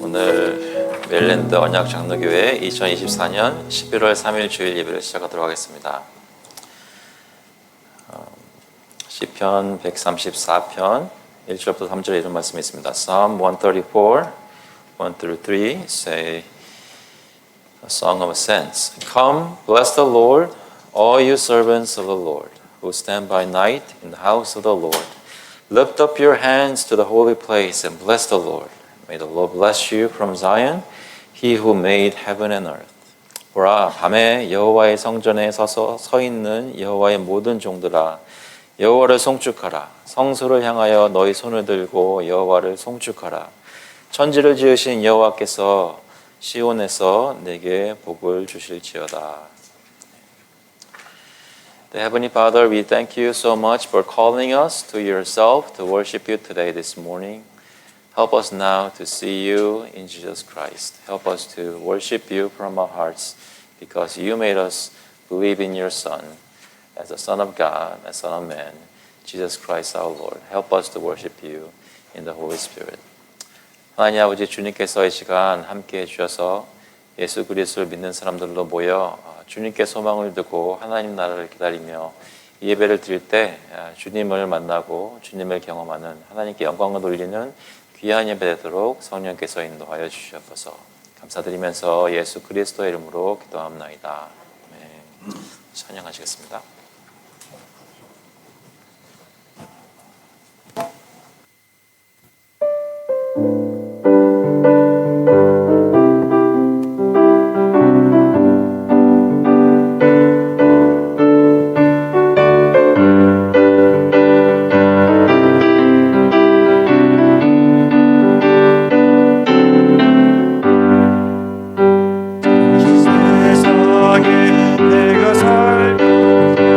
오늘 메릴랜드 언약 장로교회 2024년 11월 3일 주일 예배를 시작하도록 하겠습니다. 시편 134편 1절부터 3절에 이런 말씀이 있습니다. Psalm 134, 1-3 say a song of ascents. Come, bless the Lord, all you servants of the Lord, who stand by night in the house of the Lord. Lift up your hands to the holy place and bless the Lord. May the Lord bless you from Zion, He who made heaven and earth. 보라, 밤에 여호와의 성전에 서 있는 여호와의 모든 종들아, 여호와를 송축하라. 성소를 향하여 너희 손을 들고 여호와를 송축하라. 천지를 지으신 여호와께서 시온에서 내게 복을 주실지어다. The Heavenly Father, we thank you so much for calling us to yourself to worship you today, this morning. Help us now to see you in Jesus Christ. Help us to worship you from our hearts because you made us believe in your Son as the Son of God, as Son of Man, Jesus Christ our Lord. Help us to worship you in the Holy Spirit. 하나님 아버지, 주님께서 이 시간 함께해 주셔서 예수 그리스도를 믿는 사람들로 모여 주님께 소망을 두고 하나님 나라를 기다리며 예배를 드릴 때 주님을 만나고 주님을 경험하는 하나님께 영광을 돌리는 귀한 예배 되도록 성령께서 인도하여 주시옵소서. 감사드리면서 예수 그리스도의 이름으로 기도합나이다. 아멘. 찬양하시겠습니다. 세상에 내가 살고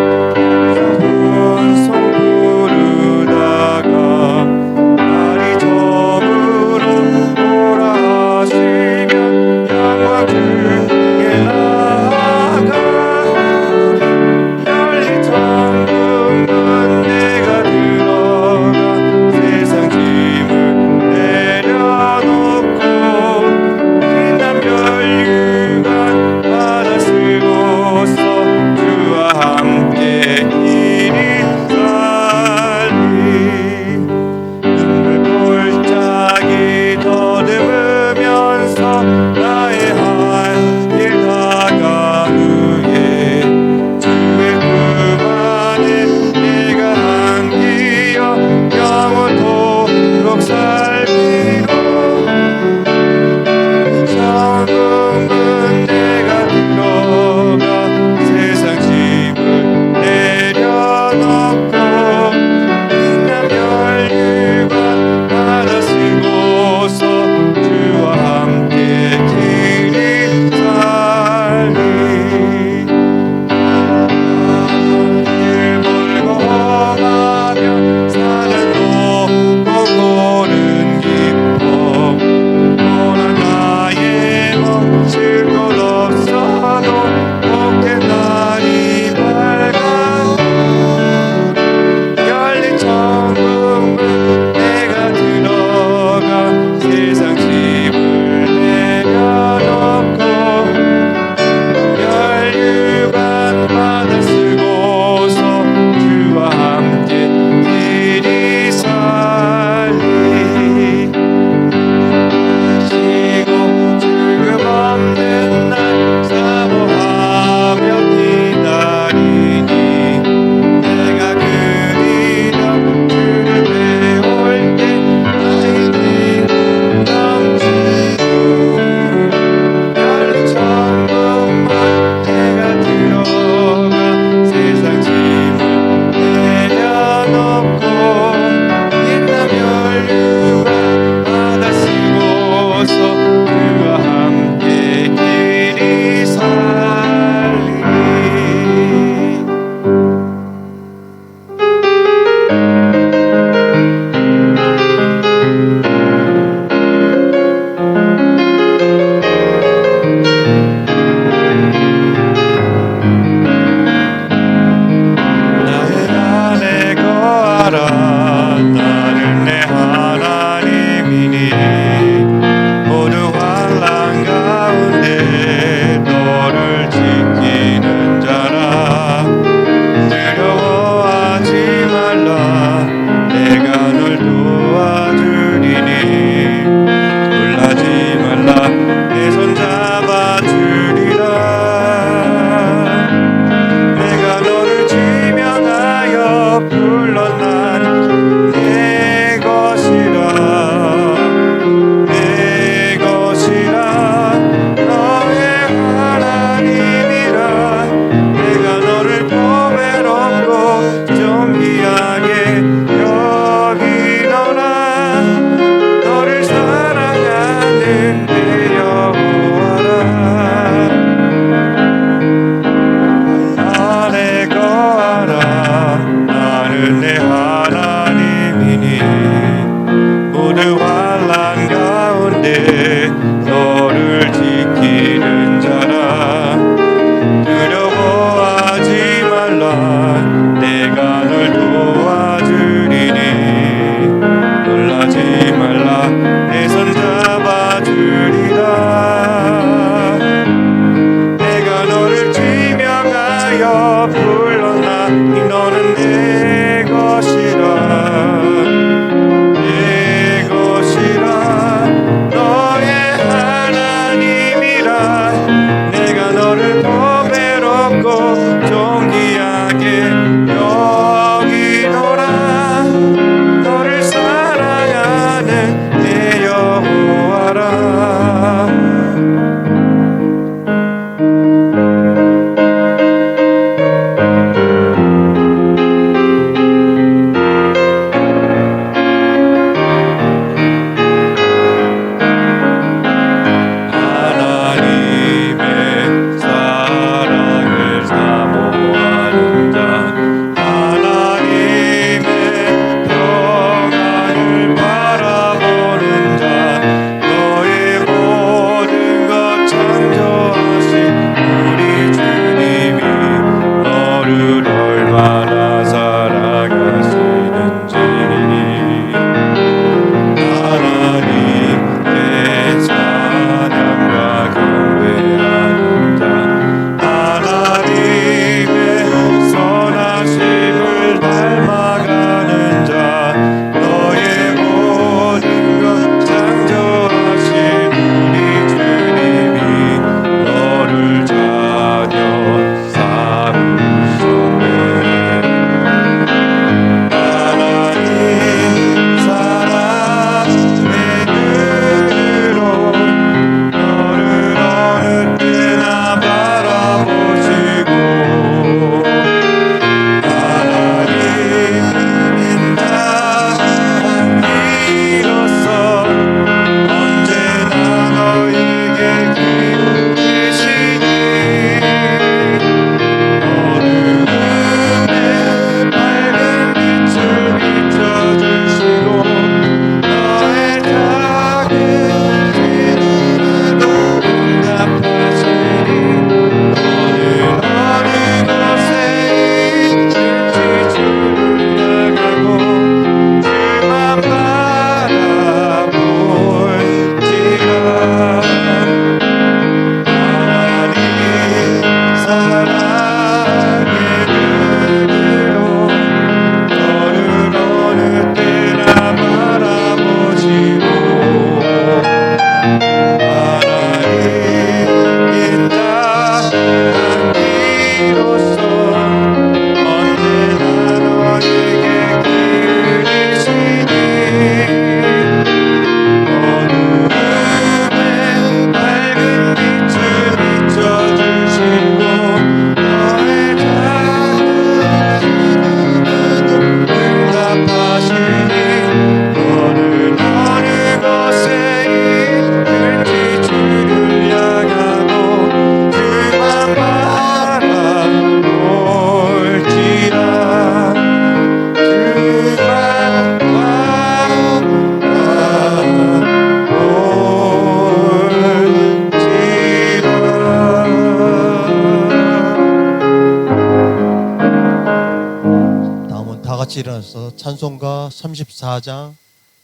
찬송가 34장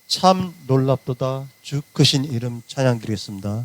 참 놀랍도다 주 크신 이름 찬양 드리겠습니다.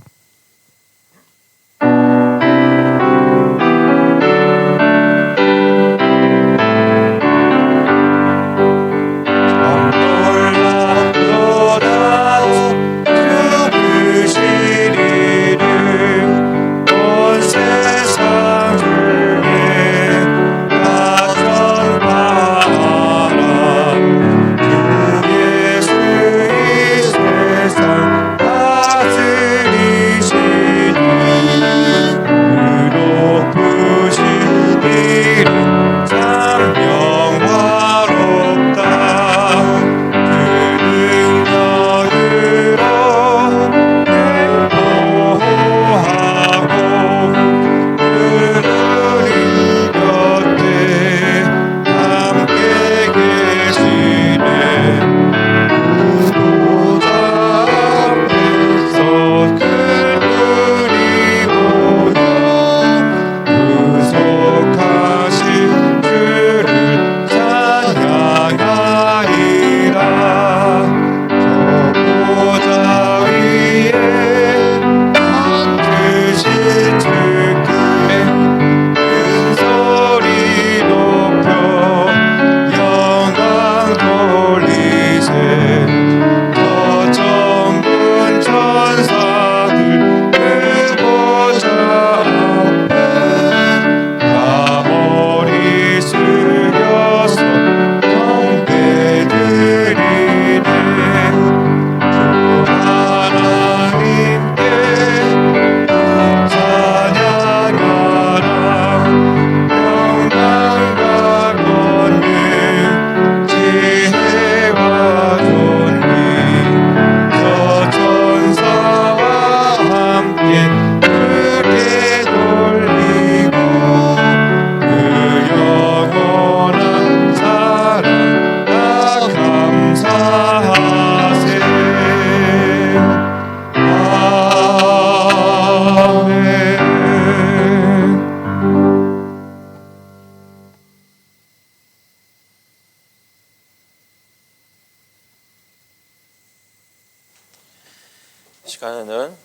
시간에는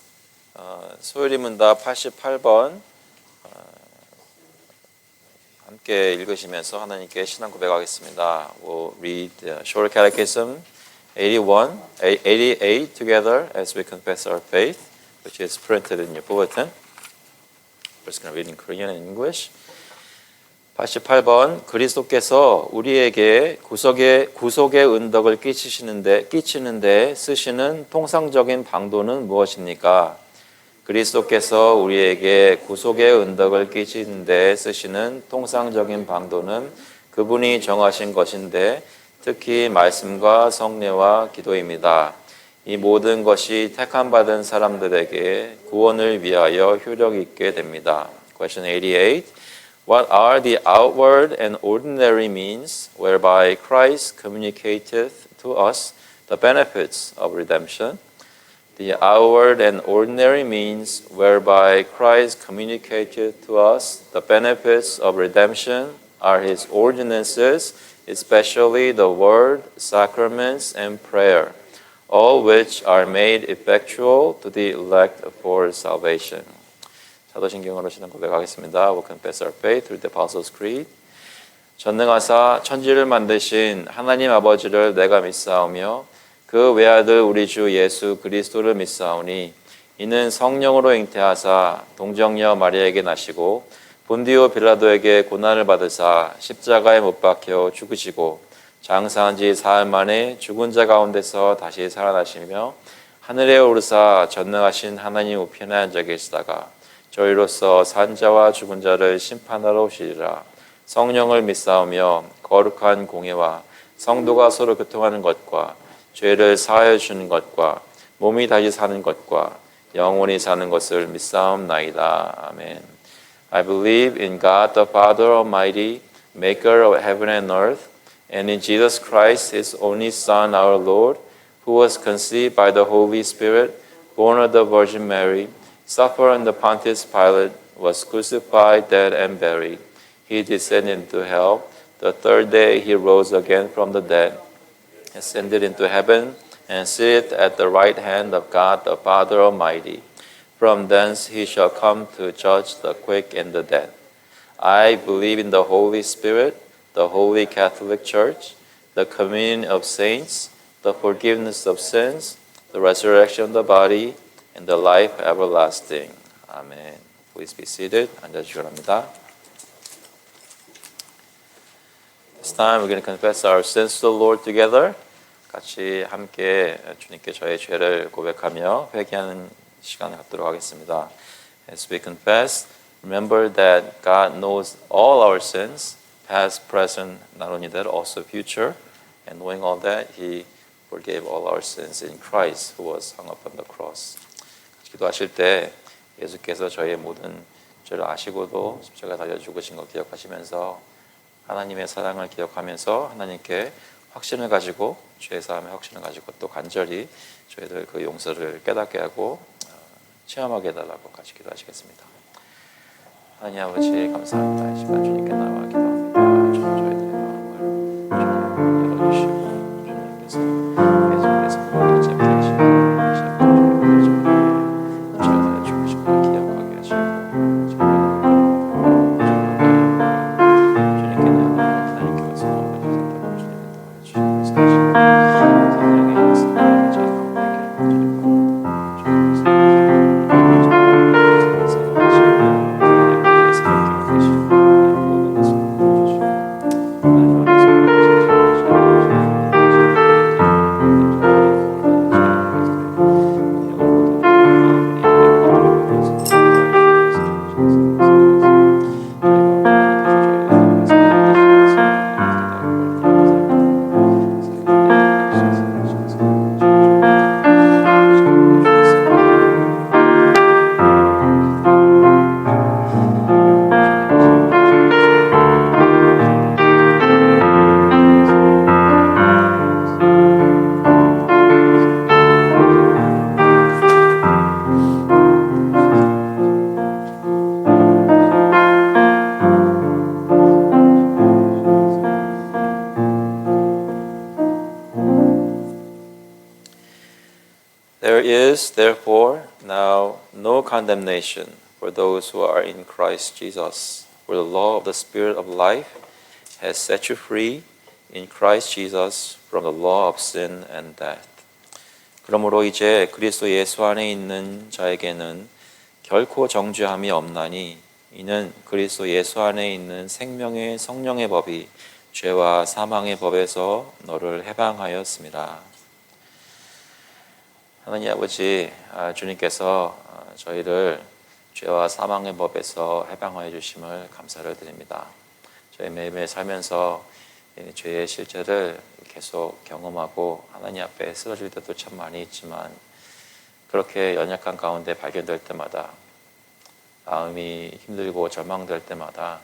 소율이 문답 88번 함께 읽으시면서 하나님께 신앙 고백하겠습니다. We'll read Short Catechism 88 together as we confess our faith, which is printed in your bulletin. We're just going to read in Korean and English. 88번 그리스도께서 우리에게 구속의 은덕을 끼치는데 쓰시는 통상적인 방도는 무엇입니까? 그리스도께서 우리에게 구속의 은덕을 끼치는데 쓰시는 통상적인 방도는 그분이 정하신 것인데 특히 말씀과 성례와 기도입니다. 이 모든 것이 택함받은 사람들에게 구원을 위하여 효력 있게 됩니다. Question 88. What are the outward and ordinary means whereby Christ communicateth to us the benefits of redemption? The outward and ordinary means whereby Christ communicateth to us the benefits of redemption are His ordinances, especially the Word, sacraments, and prayer, all which are made effectual to the elect for salvation. 사도신경으로 신앙 고백하겠습니다. We confess our faith through the Apostles' Creed. 전능하사 천지를 만드신 하나님 아버지를 내가 믿사오며 그 외아들 우리 주 예수 그리스도를 믿사오니 이는 성령으로 잉태하사 동정녀 마리아에게 나시고 본디오 빌라도에게 고난을 받으사 십자가에 못 박혀 죽으시고 장사한 지 사흘 만에 죽은 자 가운데서 다시 살아나시며 하늘에 오르사 전능하신 하나님 우편에 앉아 계시다가 저희로서 산자와 죽은 자를 심판하러 오시리라. 성령을 믿사오며 거룩한 공예와 성도가 서로 교통하는 것과 죄를 사하여 주는 것과 몸이 다시 사는 것과 영원히 사는 것을 믿사옵나이다. 아멘. I believe in God the Father Almighty, maker of heaven and earth, and in Jesus Christ, His only Son, our Lord, who was conceived by the Holy Spirit, born of the Virgin Mary, suffered under Pontius Pilate, was crucified, dead, and buried. He descended into hell. The third day He rose again from the dead. ascended into heaven, and sitteth at the right hand of God the Father Almighty. From thence he shall come to judge the quick and the dead. I believe in the Holy Spirit, the Holy Catholic Church, the communion of saints, the forgiveness of sins, the resurrection of the body, and the life everlasting. Amen. Please be seated. 앉아주시기 바랍니다. This time we're going to confess our sins to the Lord together. 같이 함께 주님께 저의 죄를 고백하며 회개하는 시간을 갖도록 하겠습니다. As we confess, remember that God knows all our sins, past, present, not only that, also future. And knowing all that, He forgave all our sins in Christ who was hung up on the cross. 기도하실 때 예수께서 저희의 모든 죄를 아시고도 십자가 달려 죽으신 것 기억하시면서 하나님의 사랑을 기억하면서 하나님께 확신을 가지고 죄 사함의 확신을 가지고 또 간절히 저희들 그 용서를 깨닫게 하고 체험하게 해달라고 같이 기도하시겠습니다. 하나님 아버지 감사합니다. 이 시간 주님께 나와 기도합니다. 주님 저희들의 마음을 주님 열어주시고 주님께서 계속해서 모든 재밌게 하시고 저희들의 죽으신 걸 기억하게 하시고 주님께 나와 하나님께 와서 하나님께 주님이 도와주시고 성령의 역사를 저희 가운데 There is, therefore, now no condemnation for those who are in Christ Jesus. For the law of the Spirit of life has set you free in Christ Jesus from the law of sin and death. 그러므로 이제 그리스도 예수 안에 있는 자에게는 결코 정죄함이 없나니 이는 그리스도 예수 안에 있는 생명의 성령의 법이 죄와 사망의 법에서 너를 해방하였습니다. 하나님 아버지, 주님께서 저희를 죄와 사망의 법에서 해방하여 주심을 감사를 드립니다. 저희 매일매일 살면서 죄의 실제를 계속 경험하고 하나님 앞에 쓰러질 때도 참 많이 있지만 그렇게 연약한 가운데 발견될 때마다 마음이 힘들고 절망될 때마다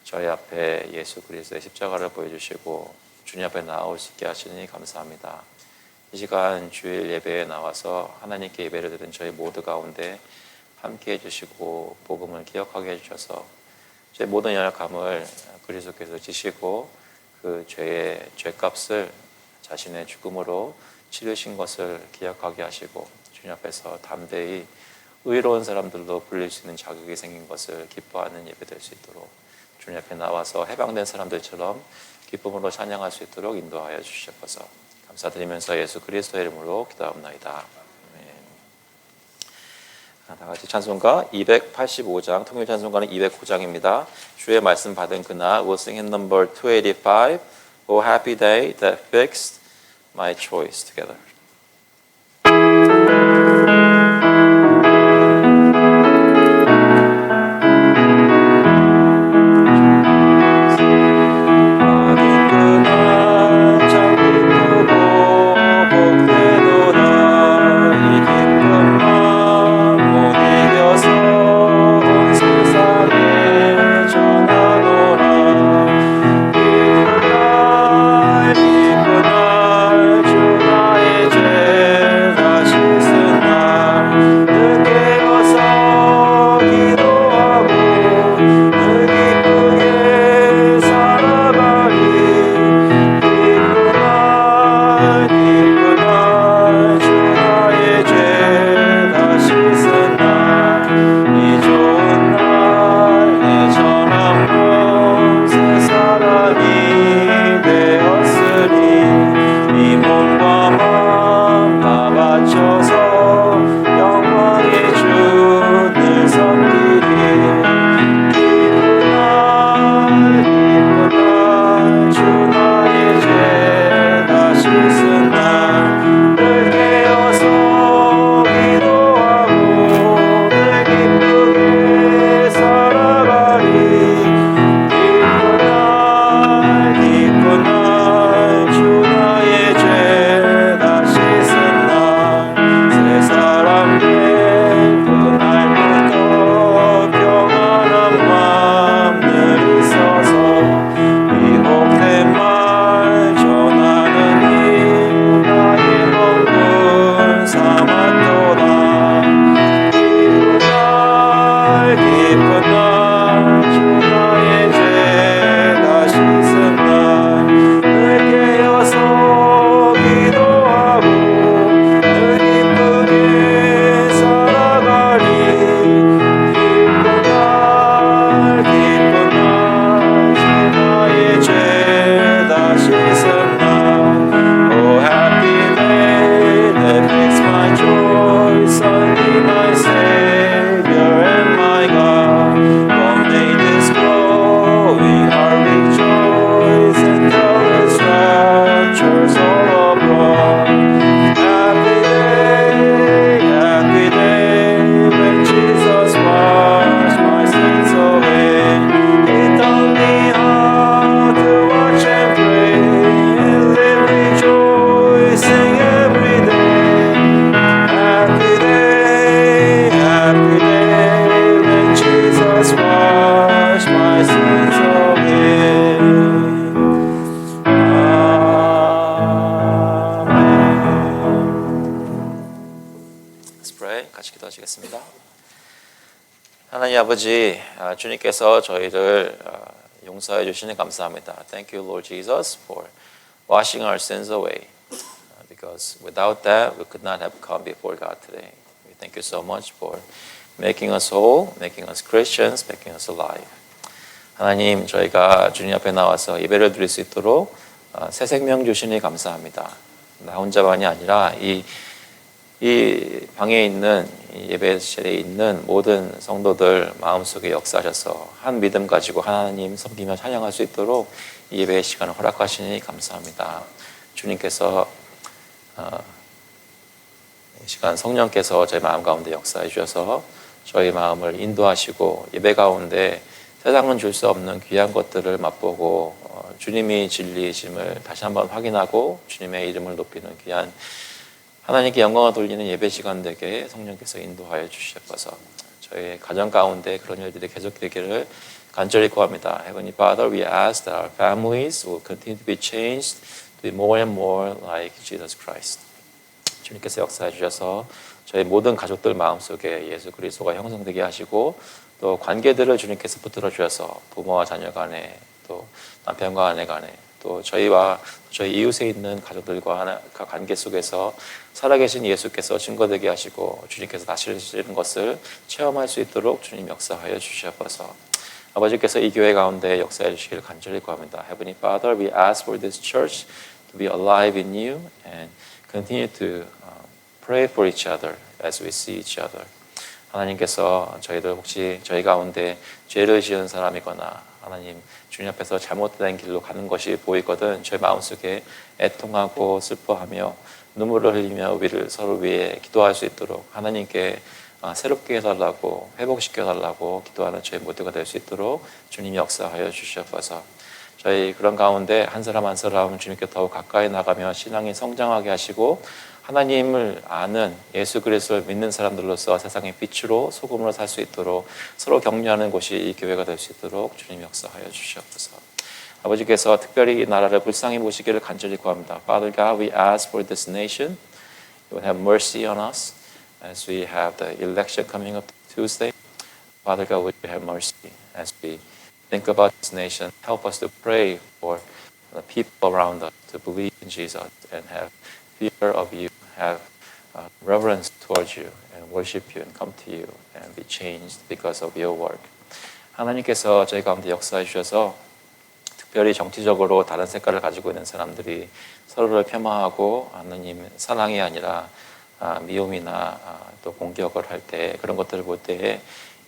저희 앞에 예수 그리스도의 십자가를 보여주시고 주님 앞에 나올 수 있게 하시니 감사합니다. 이 시간 주일 예배에 나와서 하나님께 예배를 드린 저희 모두 가운데 함께 해주시고 복음을 기억하게 해주셔서 저희 모든 연약함을 그리스도께서 지시고 그 죄의 죄값을 자신의 죽음으로 치르신 것을 기억하게 하시고 주님 앞에서 담대히 의로운 사람들로 불릴 수 있는 자격이 생긴 것을 기뻐하는 예배 될 수 있도록 주님 앞에 나와서 해방된 사람들처럼 기쁨으로 찬양할 수 있도록 인도하여 주시옵소서. 감사드리면서 예수 그리스도의 이름으로 기도합니다. 아멘. 다 같이 찬송가 285장, 통일 찬송가는 209장입니다. 주의 말씀 받은 그날 we'll sing in number 285 O happy day that fixed my choice together. 기쁜 날 주 나의 Let's pray. 같이 기도하시겠습니다. 하나님 아버지, 주님께서 저희를 용서해 주시니 감사합니다. Thank you, Lord Jesus, for washing our sins away. Because without that, we could not have come before God today. We thank you so much for making us whole, making us Christians, making us alive. 하나님, 저희가 주님 앞에 나와서 예배를 드릴 수 있도록 새 생명 주시니 감사합니다. 나 혼자만이 아니라 이 방에 있는 이 예배실에 있는 모든 성도들 마음속에 역사하셔서 한 믿음 가지고 하나님 섬기며 찬양할 수 있도록 이 예배의 시간을 허락하시니 감사합니다. 주님께서 이 시간 성령께서 저희 마음 가운데 역사해 주셔서 저희 마음을 인도하시고 예배 가운데 세상은 줄 수 없는 귀한 것들을 맛보고 주님이 진리이심을 다시 한번 확인하고 주님의 이름을 높이는 귀한 하나님께 영광을 돌리는 예배 시간 되게 성령께서 인도하여 주시옵소서. 저희 가정 가운데 그런 일들이 계속되기를 간절히 구합니다. Heavenly Father, we ask that our families will continue to be changed to be more and more like Jesus Christ. 주님께서 역사해 주셔서 저희 모든 가족들 마음속에 예수 그리스도가 형성되게 하시고 또 관계들을 주님께서 붙들어 주셔서 부모와 자녀 간에 또 남편과 아내 간에 또 저희와 저희 이웃에 있는 가족들과 관계 속에서 살아계신 예수께서 증거되게 하시고 주님께서 다스리시는 것을 체험할 수 있도록 주님 역사하여 주시옵소서. 아버지께서 이 교회 가운데 역사해 주시길 간절히 구합니다. Heavenly Father, we ask for this church to be alive in you and continue to pray for each other as we see each other. 하나님께서 저희들 혹시 저희 가운데 죄를 지은 사람이거나 하나님 주님 앞에서 잘못된 길로 가는 것이 보이거든 저희 마음속에 애통하고 슬퍼하며 눈물을 흘리며 우리를 서로 위해 기도할 수 있도록 하나님께 새롭게 해달라고 회복시켜달라고 기도하는 저희 모두가 될 수 있도록 주님이 역사하여 주시옵소서. 저희 그런 가운데 한 사람 한 사람 주님께 더욱 가까이 나가며 신앙이 성장하게 하시고 하나님을 아는 예수 그리스도를 믿는 사람들로서 세상의 빛으로 소금으로 살 수 있도록 서로 격려하는 곳이 이 교회가 될 수 있도록 주님 역사하여 주시옵소서. 아버지께서 특별히 이 나라를 불쌍히 보시기를 간절히 구합니다. Father God, we ask for this nation. You would have mercy on us as we have the election coming up Tuesday. Father God, would you have mercy as we think about this nation. Help us to pray for the people around us to believe in Jesus and have fear of you, have reverence towards you and worship you and come to you and be changed because of your work. 하나님께서 저희 가운데 역사해 주셔서 특별히 정치적으로 다른 색깔을 가지고 있는 사람들이 서로를 폄하하고 하나님 사랑이 아니라 미움이나 또 공격을 할 때 그런 것들을 볼 때에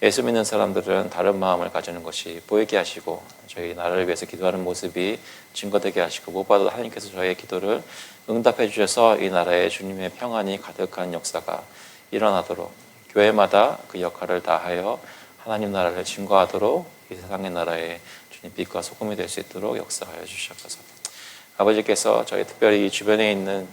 예수 믿는 사람들은 다른 마음을 가지는 것이 보이게 하시고 저희 나라를 위해서 기도하는 모습이 증거되게 하시고 무엇보다도 하나님께서 저희의 기도를 응답해 주셔서 이 나라에 주님의 평안이 가득한 역사가 일어나도록 교회마다 그 역할을 다하여 하나님 나라를 증거하도록 이 세상의 나라에 주님 빛과 소금이 될 수 있도록 역사하여 주시옵소서. 아버지께서 저희 특별히 이 주변에 있는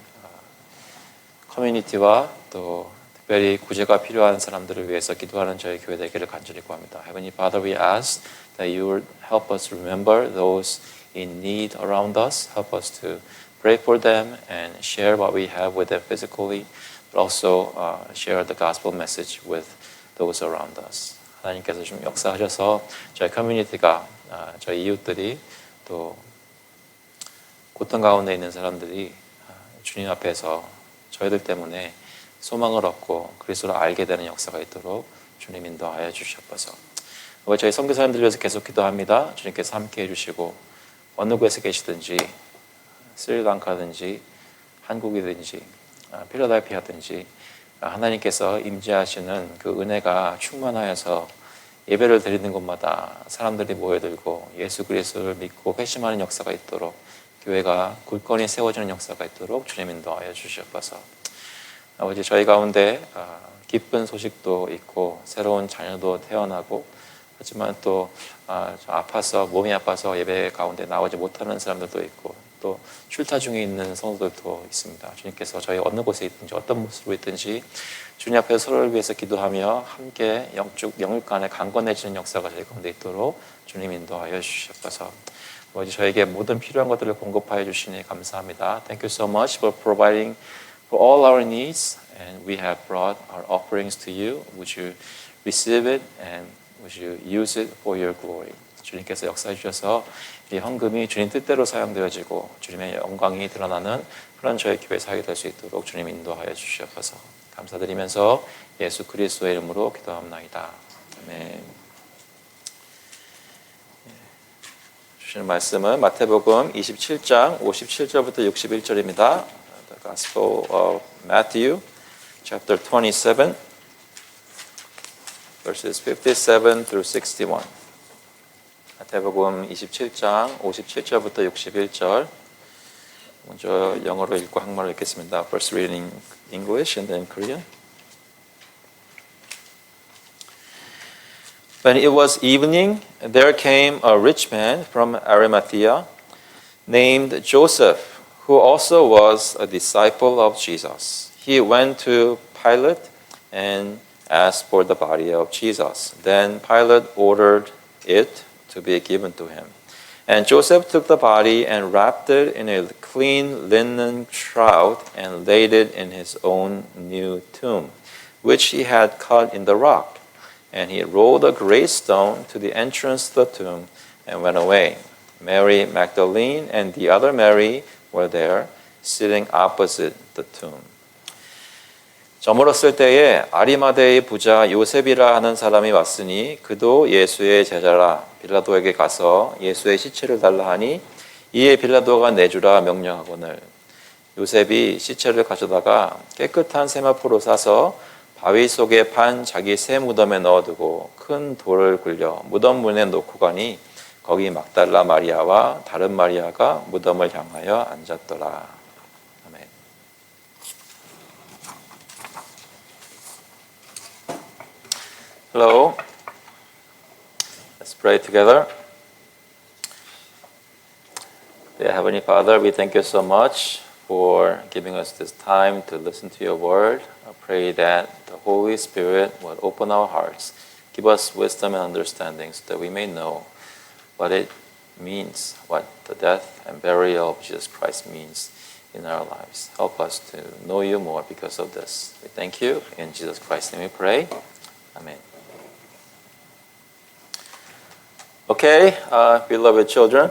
커뮤니티와 또 특별히 구제가 필요한 사람들을 위해서 기도하는 저희 교회 되기를 간절히 구합니다. Heavenly Father, we ask that you would help us remember those in need around us. Help us to pray for them and share what we have with them physically, but also share the gospel message with those around us. 하나님께서 좀 역사하셔서 저희 커뮤니티가 저희 이웃들이 또 고통 가운데 있는 사람들이 주님 앞에서 저희들 때문에 소망을 얻고 그리스도를 알게 되는 역사가 있도록 주님 인도하여 주시옵소서. 저희 선교사님들 위해서 계속 기도합니다. 주님께서 함께해 주시고 어느 곳에 계시든지 스리랑카든지 한국이든지 필라델피아든지 하나님께서 임재하시는 그 은혜가 충만하여서 예배를 드리는 곳마다 사람들이 모여들고 예수 그리스도를 믿고 회심하는 역사가 있도록 교회가 굳건히 세워지는 역사가 있도록 주님 인도하여 주시옵소서. 아버지 저희 가운데 기쁜 소식도 있고 새로운 자녀도 태어나고 하지만 또 아파서 몸이 아파서 예배 가운데 나오지 못하는 사람들도 있고 또 출타 중에 있는 성도들도 있습니다. 주님께서 저희 어느 곳에 있든지 어떤 모습으로 있든지 주님 앞에 서로를 위해서 기도하며 함께 영육 간에 강건해지는 역사가 저희 가운데 있도록 주님 인도하여 주시옵소서. 아버지 저에게 모든 필요한 것들을 공급하여 주시니 감사합니다. Thank you so much for providing for all our needs And we have brought our offerings to you. Would you receive it and would you use it for your glory? 주님께서 역사해 주셔서 이 헌금이 주님 뜻대로 사용되어지고 주님의 영광이 드러나는 그런 저희 교회 사역이 될 수 있도록 주님 인도하여 주시옵소서. 감사드리면서 예수 그리스도의 이름으로 기도합나이다. 아멘. 주시는 말씀은 마태복음 27장 57절부터 61절입니다. The Gospel of Matthew, chapter 27, verses 57 through 61. 마태복음 27장 57절부터 61절. 먼저 영어로 읽고 한국말로 읽겠습니다. First reading in English and then Korean. When it was evening, there came a rich man from Arimathea named Joseph, who also was a disciple of Jesus. He went to Pilate and asked for the body of Jesus. Then Pilate ordered it to be given to him. And Joseph took the body and wrapped it in a clean linen shroud and laid it in his own new tomb, which he had cut in the rock. And he rolled a great stone to the entrance to the tomb and went away. Mary Magdalene and the other Mary were there, sitting opposite the tomb. 저물었을 때에 아리마대의 부자 요셉이라 하는 사람이 왔으니 그도 예수의 제자라. 빌라도에게 가서 예수의 시체를 달라 하니 이에 빌라도가 내주라 명령하거늘. 요셉이 시체를 가져다가 깨끗한 세마포로 싸서 바위 속에 판 자기 새 무덤에 넣어두고 큰 돌을 굴려 무덤 문에 놓고 가니 거기 막달라 마리아와 다른 마리아가 무덤을 향하여 앉았더라. 아멘. Hello. Let's pray together. Dear Heavenly Father, we thank you so much for giving us this time to listen to your word. I pray that the Holy Spirit will open our hearts, give us wisdom and understanding so that we may know what it means, what the death and burial of Jesus Christ means in our lives. Help us to know you more because of this. We thank you. In Jesus Christ's name we pray. Amen. Okay, beloved children.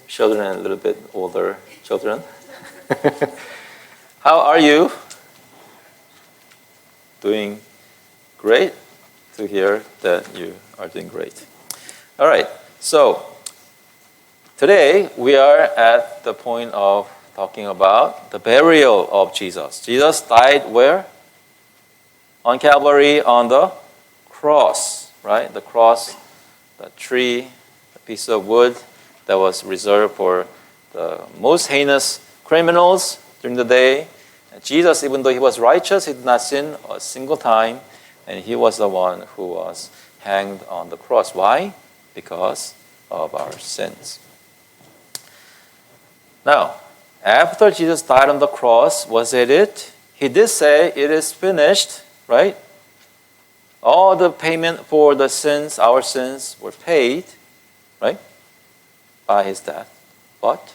Children and a little bit older children. How are you? Doing great? To hear that you are doing great. All right, so today we are at the point of talking about the burial of Jesus. Jesus died where? On Calvary, on the cross, right? The cross, the tree, a piece of wood that was reserved for the most heinous criminals during the day. And Jesus, even though he was righteous, he did not sin a single time, and he was the one who was hanged on the cross. Why? Because of our sins. Now, after Jesus died on the cross, was it? He did say, it is finished, right? All the payment for the sins, our sins, were paid, right? By his death. But,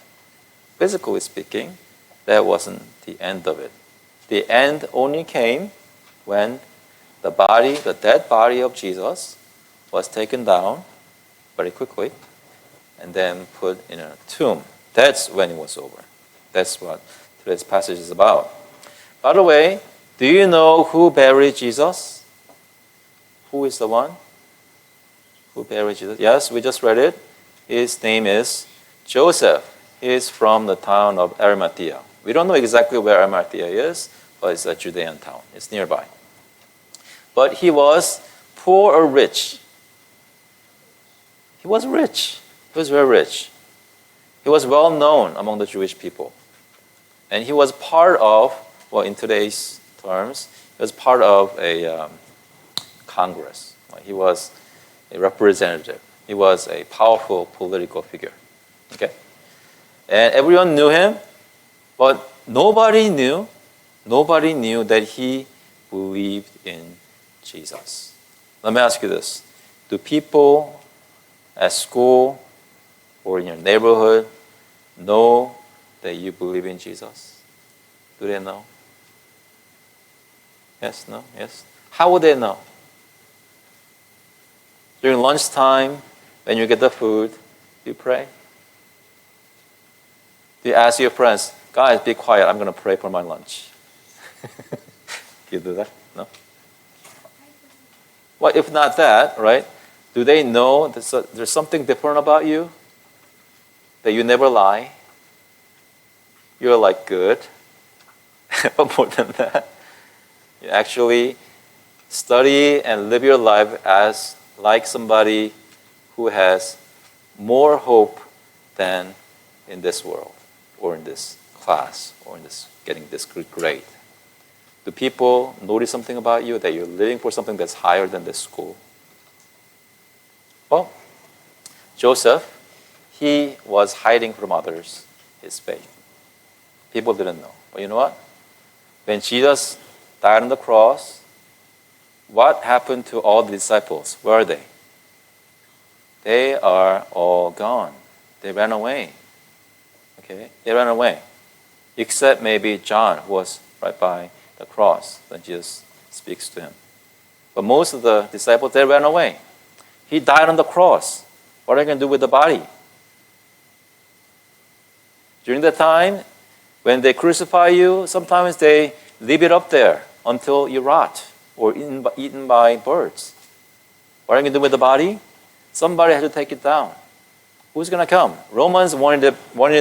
physically speaking, that wasn't the end of it. The end only came when the body, the dead body of Jesus, was taken down very quickly and then put in a tomb. That's when it was over. That's what today's passage is about. By the way, do you know who buried Jesus? Who is the one who buried Jesus? Yes, we just read it. His name is Joseph. He is from the town of Arimathea. We don't know exactly where Arimathea is, but it's a Judean town. It's nearby. But he was poor or rich. He was rich. He was very rich. He was well known among the Jewish people. And he was part of, well, in today's terms, he was part of a Congress. He was a representative. He was a powerful political figure. Okay? And everyone knew him, but nobody knew that he believed in Jesus. Let me ask you this. Do people at school or in your neighborhood know that you believe in Jesus? Do they know? Yes, no, yes. How would they know? During lunchtime, when you get the food, you pray. Do you ask your friends, guys, be quiet, I'm going to pray for my lunch? Do you do that? No? Well, if not that, right? Do they know there's something different about you? That you never lie? You're like good. But more than that, you actually study and live your life as like somebody who has more hope than in this world, or in this class, or in this getting this good grade. Do people notice something about you, that you're living for something that's higher than this school? Well, Joseph, he was hiding from others his faith. People didn't know. But you know what? When Jesus died on the cross, what happened to all the disciples? Where are they? They are all gone. They ran away. Okay? They ran away. Except maybe John, who was right by the cross when Jesus speaks to him. But most of the disciples, they ran away. He died on the cross. What are you going to do with the body? During the time when they crucify you, sometimes they leave it up there until you rot or eaten by birds. What are you going to do with the body? Somebody has to take it down. Who's going to come? Romans wanted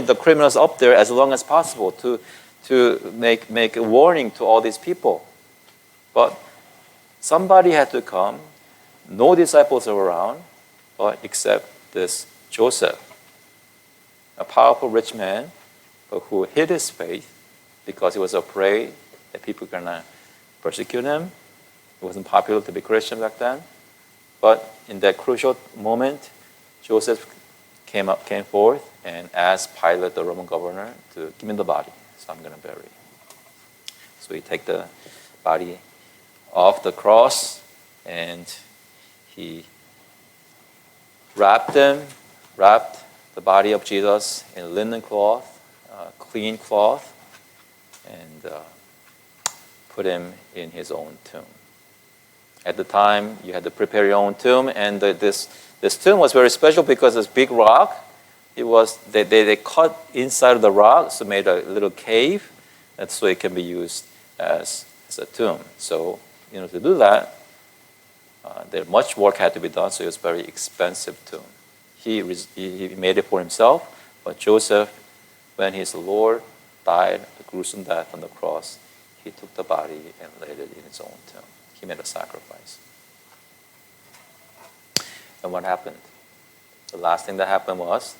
the criminals up there as long as possible to make a warning to all these people. But somebody had to come. No disciples are around, but except this Joseph, a powerful rich man, but who hid his faith because he was afraid that people were going to persecute him. It wasn't popular to be Christian back then. But in that crucial moment, Joseph came forth and asked Pilate, the Roman governor, to give me the body, so I'm going to bury it. So he take the body off the cross, and he wrapped the body of Jesus in linen cloth, clean cloth, and put him in his own tomb. At the time, you had to prepare your own tomb, and this tomb was very special because this big rock, they cut inside of the rock, so made a little cave, and so it can be used as a tomb. So, to do that, there much work had to be done, so it was a very expensive tomb. He made it for himself, but Joseph, when his Lord died a gruesome death on the cross, he took the body and laid it in his own tomb. He made a sacrifice. And what happened? The last thing that happened was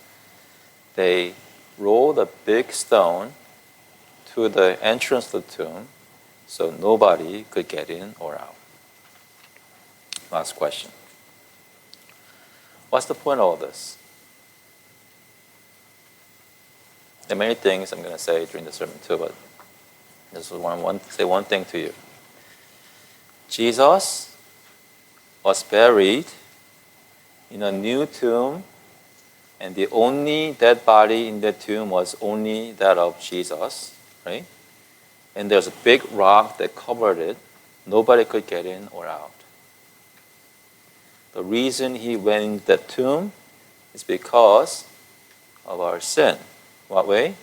they rolled a big stone to the entrance of the tomb so nobody could get in or out. Last question. What's the point of all this? There are many things I'm going to say during the sermon too, but I just want to say one thing to you. Jesus was buried in a new tomb, and the only dead body in the tomb was only that of Jesus, right? And there's a big rock that covered it. Nobody could get in or out. The reason he went into that tomb is because of our sin. What way?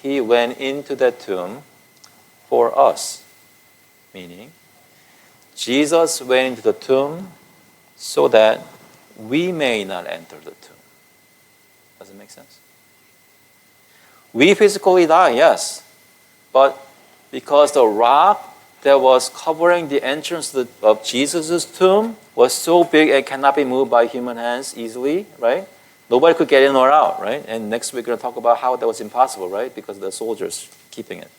He went into that tomb for us. Meaning, Jesus went into the tomb so that we may not enter the tomb. Does it make sense? We physically die, yes. But because the rock that was covering the entrance of Jesus' tomb was so big it cannot be moved by human hands easily, right? Nobody could get in or out, right? And next week we're going to talk about how that was impossible, right? Because of the soldiers keeping it.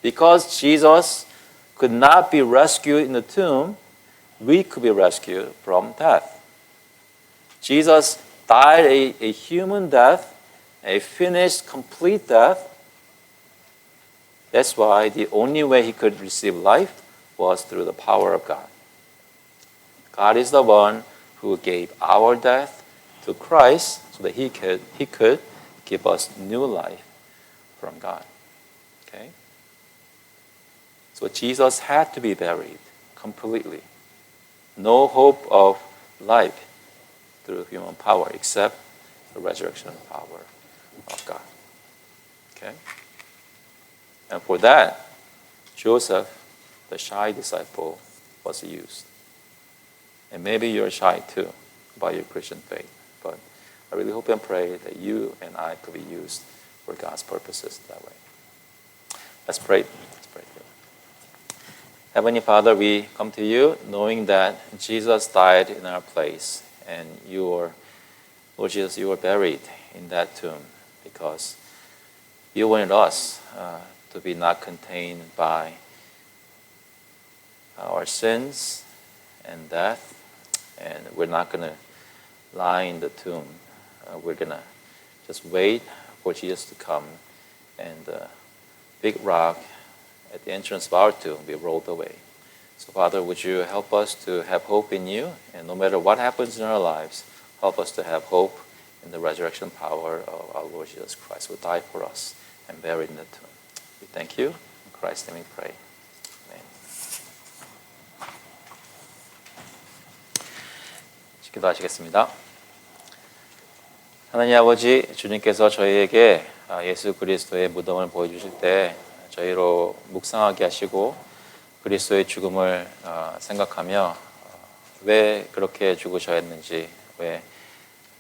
Because Jesus could not be rescued in the tomb, we could be rescued from death. Jesus died a human death, a finished, complete death. That's why the only way he could receive life was through the power of God. God is the one who gave our death to Christ so that he could give us new life from God. Okay? So Jesus had to be buried completely. No hope of life through human power except the resurrection power of God. Okay? And for that, Joseph, the shy disciple, was used. And maybe you're shy too about your Christian faith. But I really hope and pray that you and I could be used for God's purposes that way. Let's pray. Let's pray. Heavenly Father, we come to you knowing that Jesus died in our place, and Lord Jesus, you were buried in that tomb because you wanted us to be not contained by our sins and death, and we're not going to lie in the tomb. We're going to just wait for Jesus to come, and the big rock at the entrance of our tomb be rolled away. So Father, would you help us to have hope in you, and no matter what happens in our lives, help us to have hope in the resurrection power of our Lord Jesus Christ, who died for us and buried in the tomb. We thank you. In Christ's name we pray. Amen. 기도하시겠습니다. 하나님 아버지, 주님께서 저희에게 예수 그리스도의 무덤을 보여주실 때 저희로 묵상하게 하시고 그리스도의 죽음을 생각하며 왜 그렇게 죽으셔야 했는지, 왜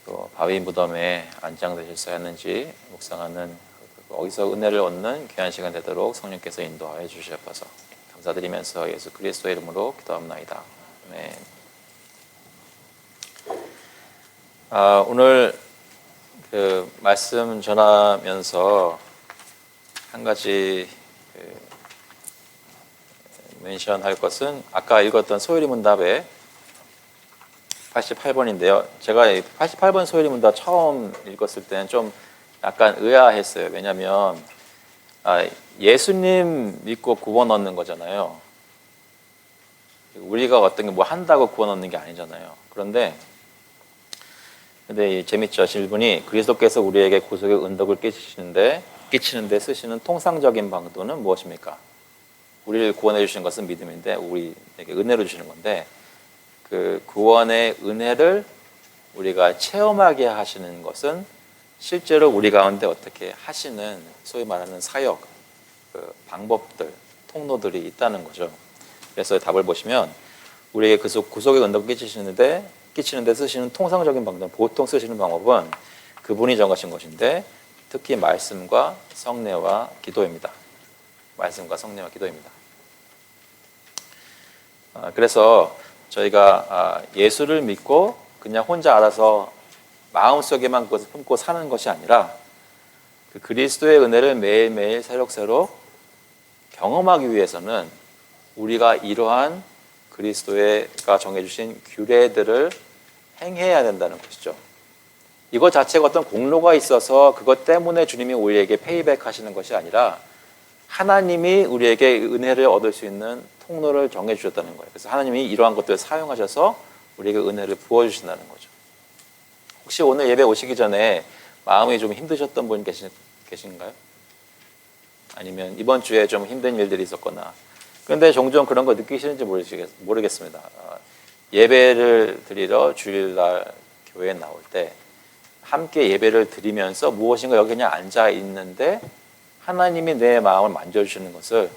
또 바위 무덤에 안장되셨어야 했는지 묵상하는 거기서 은혜를 얻는 귀한 시간 되도록 성령께서 인도하여 주시옵소서. 감사드리면서 예수 그리스도의 이름으로 기도합나이다. 아멘. 오늘 그 말씀 전하면서 한 가지 멘션할 것은 아까 읽었던 소요리 문답의 88번인데요. 제가 88번 소요리 문답 처음 읽었을 때는 좀 약간 의아했어요. 왜냐하면 예수님 믿고 구원 얻는 거잖아요. 우리가 어떤 게 뭐 한다고 구원 얻는 게 아니잖아요. 근데 재밌죠. 질문이 그리스도께서 우리에게 구속의 은덕을 끼치는데 쓰시는 통상적인 방도는 무엇입니까? 우리를 구원해 주시는 것은 믿음인데 우리에게 은혜로 주시는 건데 그 구원의 은혜를 우리가 체험하게 하시는 것은 실제로 우리 가운데 어떻게 하시는 소위 말하는 사역, 그 방법들, 통로들이 있다는 거죠. 그래서 답을 보시면 우리에게 구속의 은덕을 끼치는데 쓰시는 통상적인 방법, 보통 쓰시는 방법은 그분이 정하신 것인데 특히 말씀과 성례와 기도입니다. 말씀과 성례와 기도입니다. 그래서 저희가 예수를 믿고 그냥 혼자 알아서 마음속에만 그것을 품고 사는 것이 아니라 그 그리스도의 은혜를 매일매일 새록새록 경험하기 위해서는 우리가 이러한 그리스도가 정해주신 규례들을 행해야 된다는 것이죠. 이것 자체가 어떤 공로가 있어서 그것 때문에 주님이 우리에게 페이백 하시는 것이 아니라 하나님이 우리에게 은혜를 얻을 수 있는 통로를 정해 주셨다는 거예요. 그래서 하나님이 이러한 것들을 사용하셔서 우리에게 은혜를 부어주신다는 거죠. 혹시 오늘 예배 오시기 전에 마음이 좀 힘드셨던 분 계신가요? 아니면 이번 주에 좀 힘든 일들이 있었거나. 그런데 종종 그런 거 느끼시는지 모르겠습니다. 예배를 드리러 주일날 교회에 나올 때 함께 예배를 드리면서 무엇인가 여기 그냥 앉아 있는데 하나님이 내 마음을 만져주시는 것을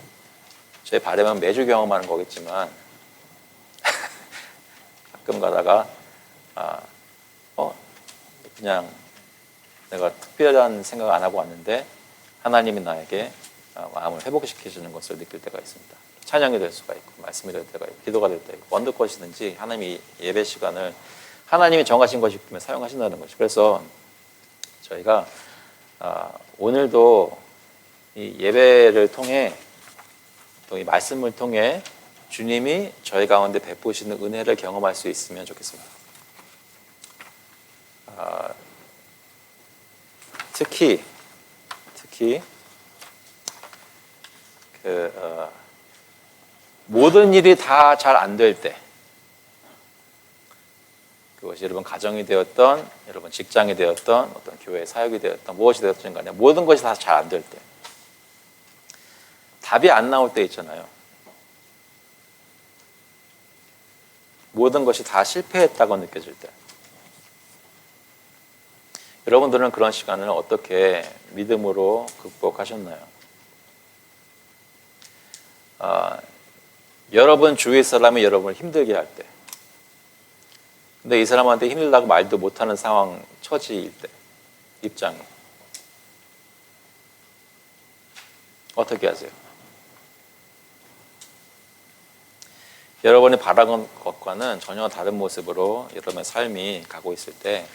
제 바람은 매주 경험하는 거겠지만 가끔 가다가 그냥 내가 특별한 생각 안 하고 왔는데 하나님이 나에게 마음을 회복시켜주는 것을 느낄 때가 있습니다. 찬양이 될 수가 있고 말씀이 될 때가 있고 기도가 될 때가 있고 어느 것이든지 하나님이 예배 시간을 하나님이 정하신 것이기 때문에 사용하신다는 것이죠. 그래서 저희가 오늘도 이 예배를 통해 또 이 말씀을 통해 주님이 저희 가운데 베푸시는 은혜를 경험할 수 있으면 좋겠습니다. 특히 모든 일이 다 잘 안 될 때, 그것이 여러분 가정이 되었던, 여러분 직장이 되었던, 어떤 교회 사역이 되었던, 무엇이 되었든 간에 모든 것이 다 잘 안 될 때, 답이 안 나올 때 있잖아요. 모든 것이 다 실패했다고 느껴질 때, 여러분들은 그런 시간을 어떻게 믿음으로 극복하셨나요? 여러분 주위 사람이 여러분을 힘들게 할 때, 근데 이 사람한테 힘들다고 말도 못하는 상황, 처지일 때, 입장이 어떻게 하세요? 여러분이 바라는 것과는 전혀 다른 모습으로 여러분의 삶이 가고 있을 때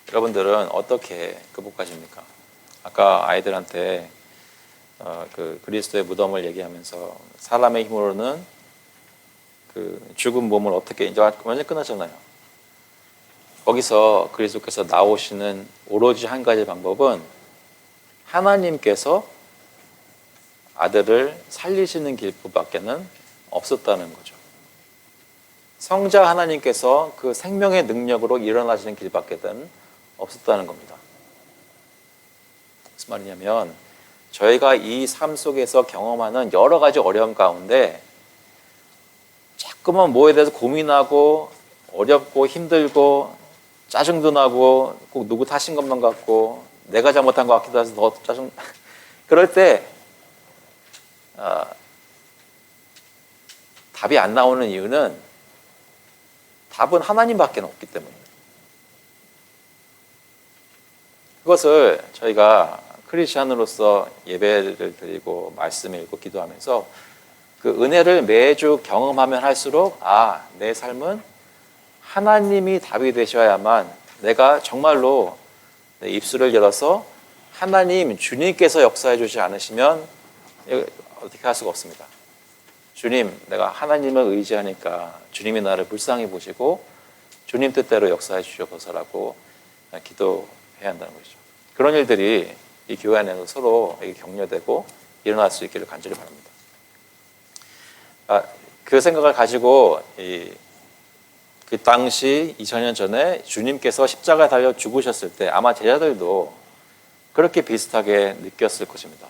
여러분들은 어떻게 극복하십니까? 아까 아이들한테 그 그리스도의 무덤을 얘기하면서 사람의 힘으로는 그 죽은 몸을 어떻게, 이제 완전히 끝났잖아요. 거기서 그리스도께서 나오시는 오로지 한 가지 방법은 하나님께서 아들을 살리시는 길밖에는 없었다는 거죠. 성자 하나님께서 그 생명의 능력으로 일어나시는 길밖에는 없었다는 겁니다. 무슨 말이냐면 저희가 이 삶 속에서 경험하는 여러 가지 어려움 가운데 자꾸만 뭐에 대해서 고민하고 어렵고 힘들고 짜증도 나고 꼭 누구 탓인 것만 같고 내가 잘못한 것 같기도 해서 더 짜증. 그럴 때 답이 안 나오는 이유는 답은 하나님밖에 없기 때문입니다. 그것을 저희가 크리스찬으로서 예배를 드리고 말씀을 읽고 기도하면서 그 은혜를 매주 경험하면 할수록 내 삶은 하나님이 답이 되셔야만, 내가 정말로 내 입술을 열어서 하나님, 주님께서 역사해 주지 않으시면 어떻게 할 수가 없습니다. 주님, 내가 하나님을 의지하니까 주님이 나를 불쌍히 보시고 주님 뜻대로 역사해 주셔서라고 기도해야 한다는 것이죠. 그런 일들이 이 교회 안에서 서로 격려되고 일어날 수 있기를 간절히 바랍니다. 그 생각을 가지고 그 당시 2000년 전에 주님께서 십자가에 달려 죽으셨을 때 아마 제자들도 그렇게 비슷하게 느꼈을 것입니다.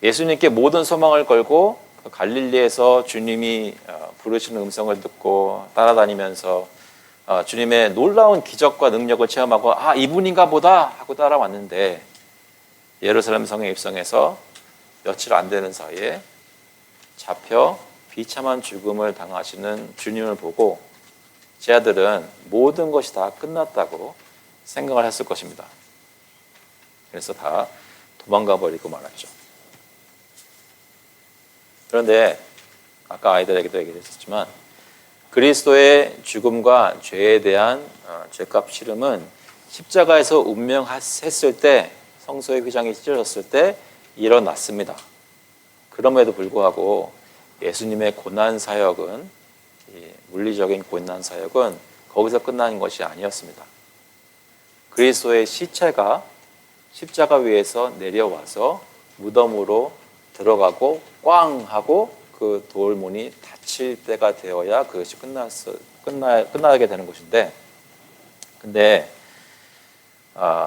예수님께 모든 소망을 걸고 갈릴리에서 주님이 부르시는 음성을 듣고 따라다니면서 주님의 놀라운 기적과 능력을 체험하고 이분인가 보다 하고 따라왔는데, 예루살렘 성에 입성해서 며칠 안 되는 사이에 잡혀 비참한 죽음을 당하시는 주님을 보고 제자들은 모든 것이 다 끝났다고 생각을 했을 것입니다. 그래서 다 도망가 버리고 말았죠. 그런데 아까 아이들에게도 얘기했었지만 그리스도의 죽음과 죄에 대한 죄값 치름은 십자가에서 운명했을 때, 성소의 휘장이 찢어졌을 때 일어났습니다. 그럼에도 불구하고 예수님의 고난 사역은, 물리적인 고난 사역은 거기서 끝나는 것이 아니었습니다. 그리스도의 시체가 십자가 위에서 내려와서 무덤으로 들어가고 꽝 하고 그 돌문이 닫힐 때가 되어야 그것이 끝나게 되는 것인데, 근데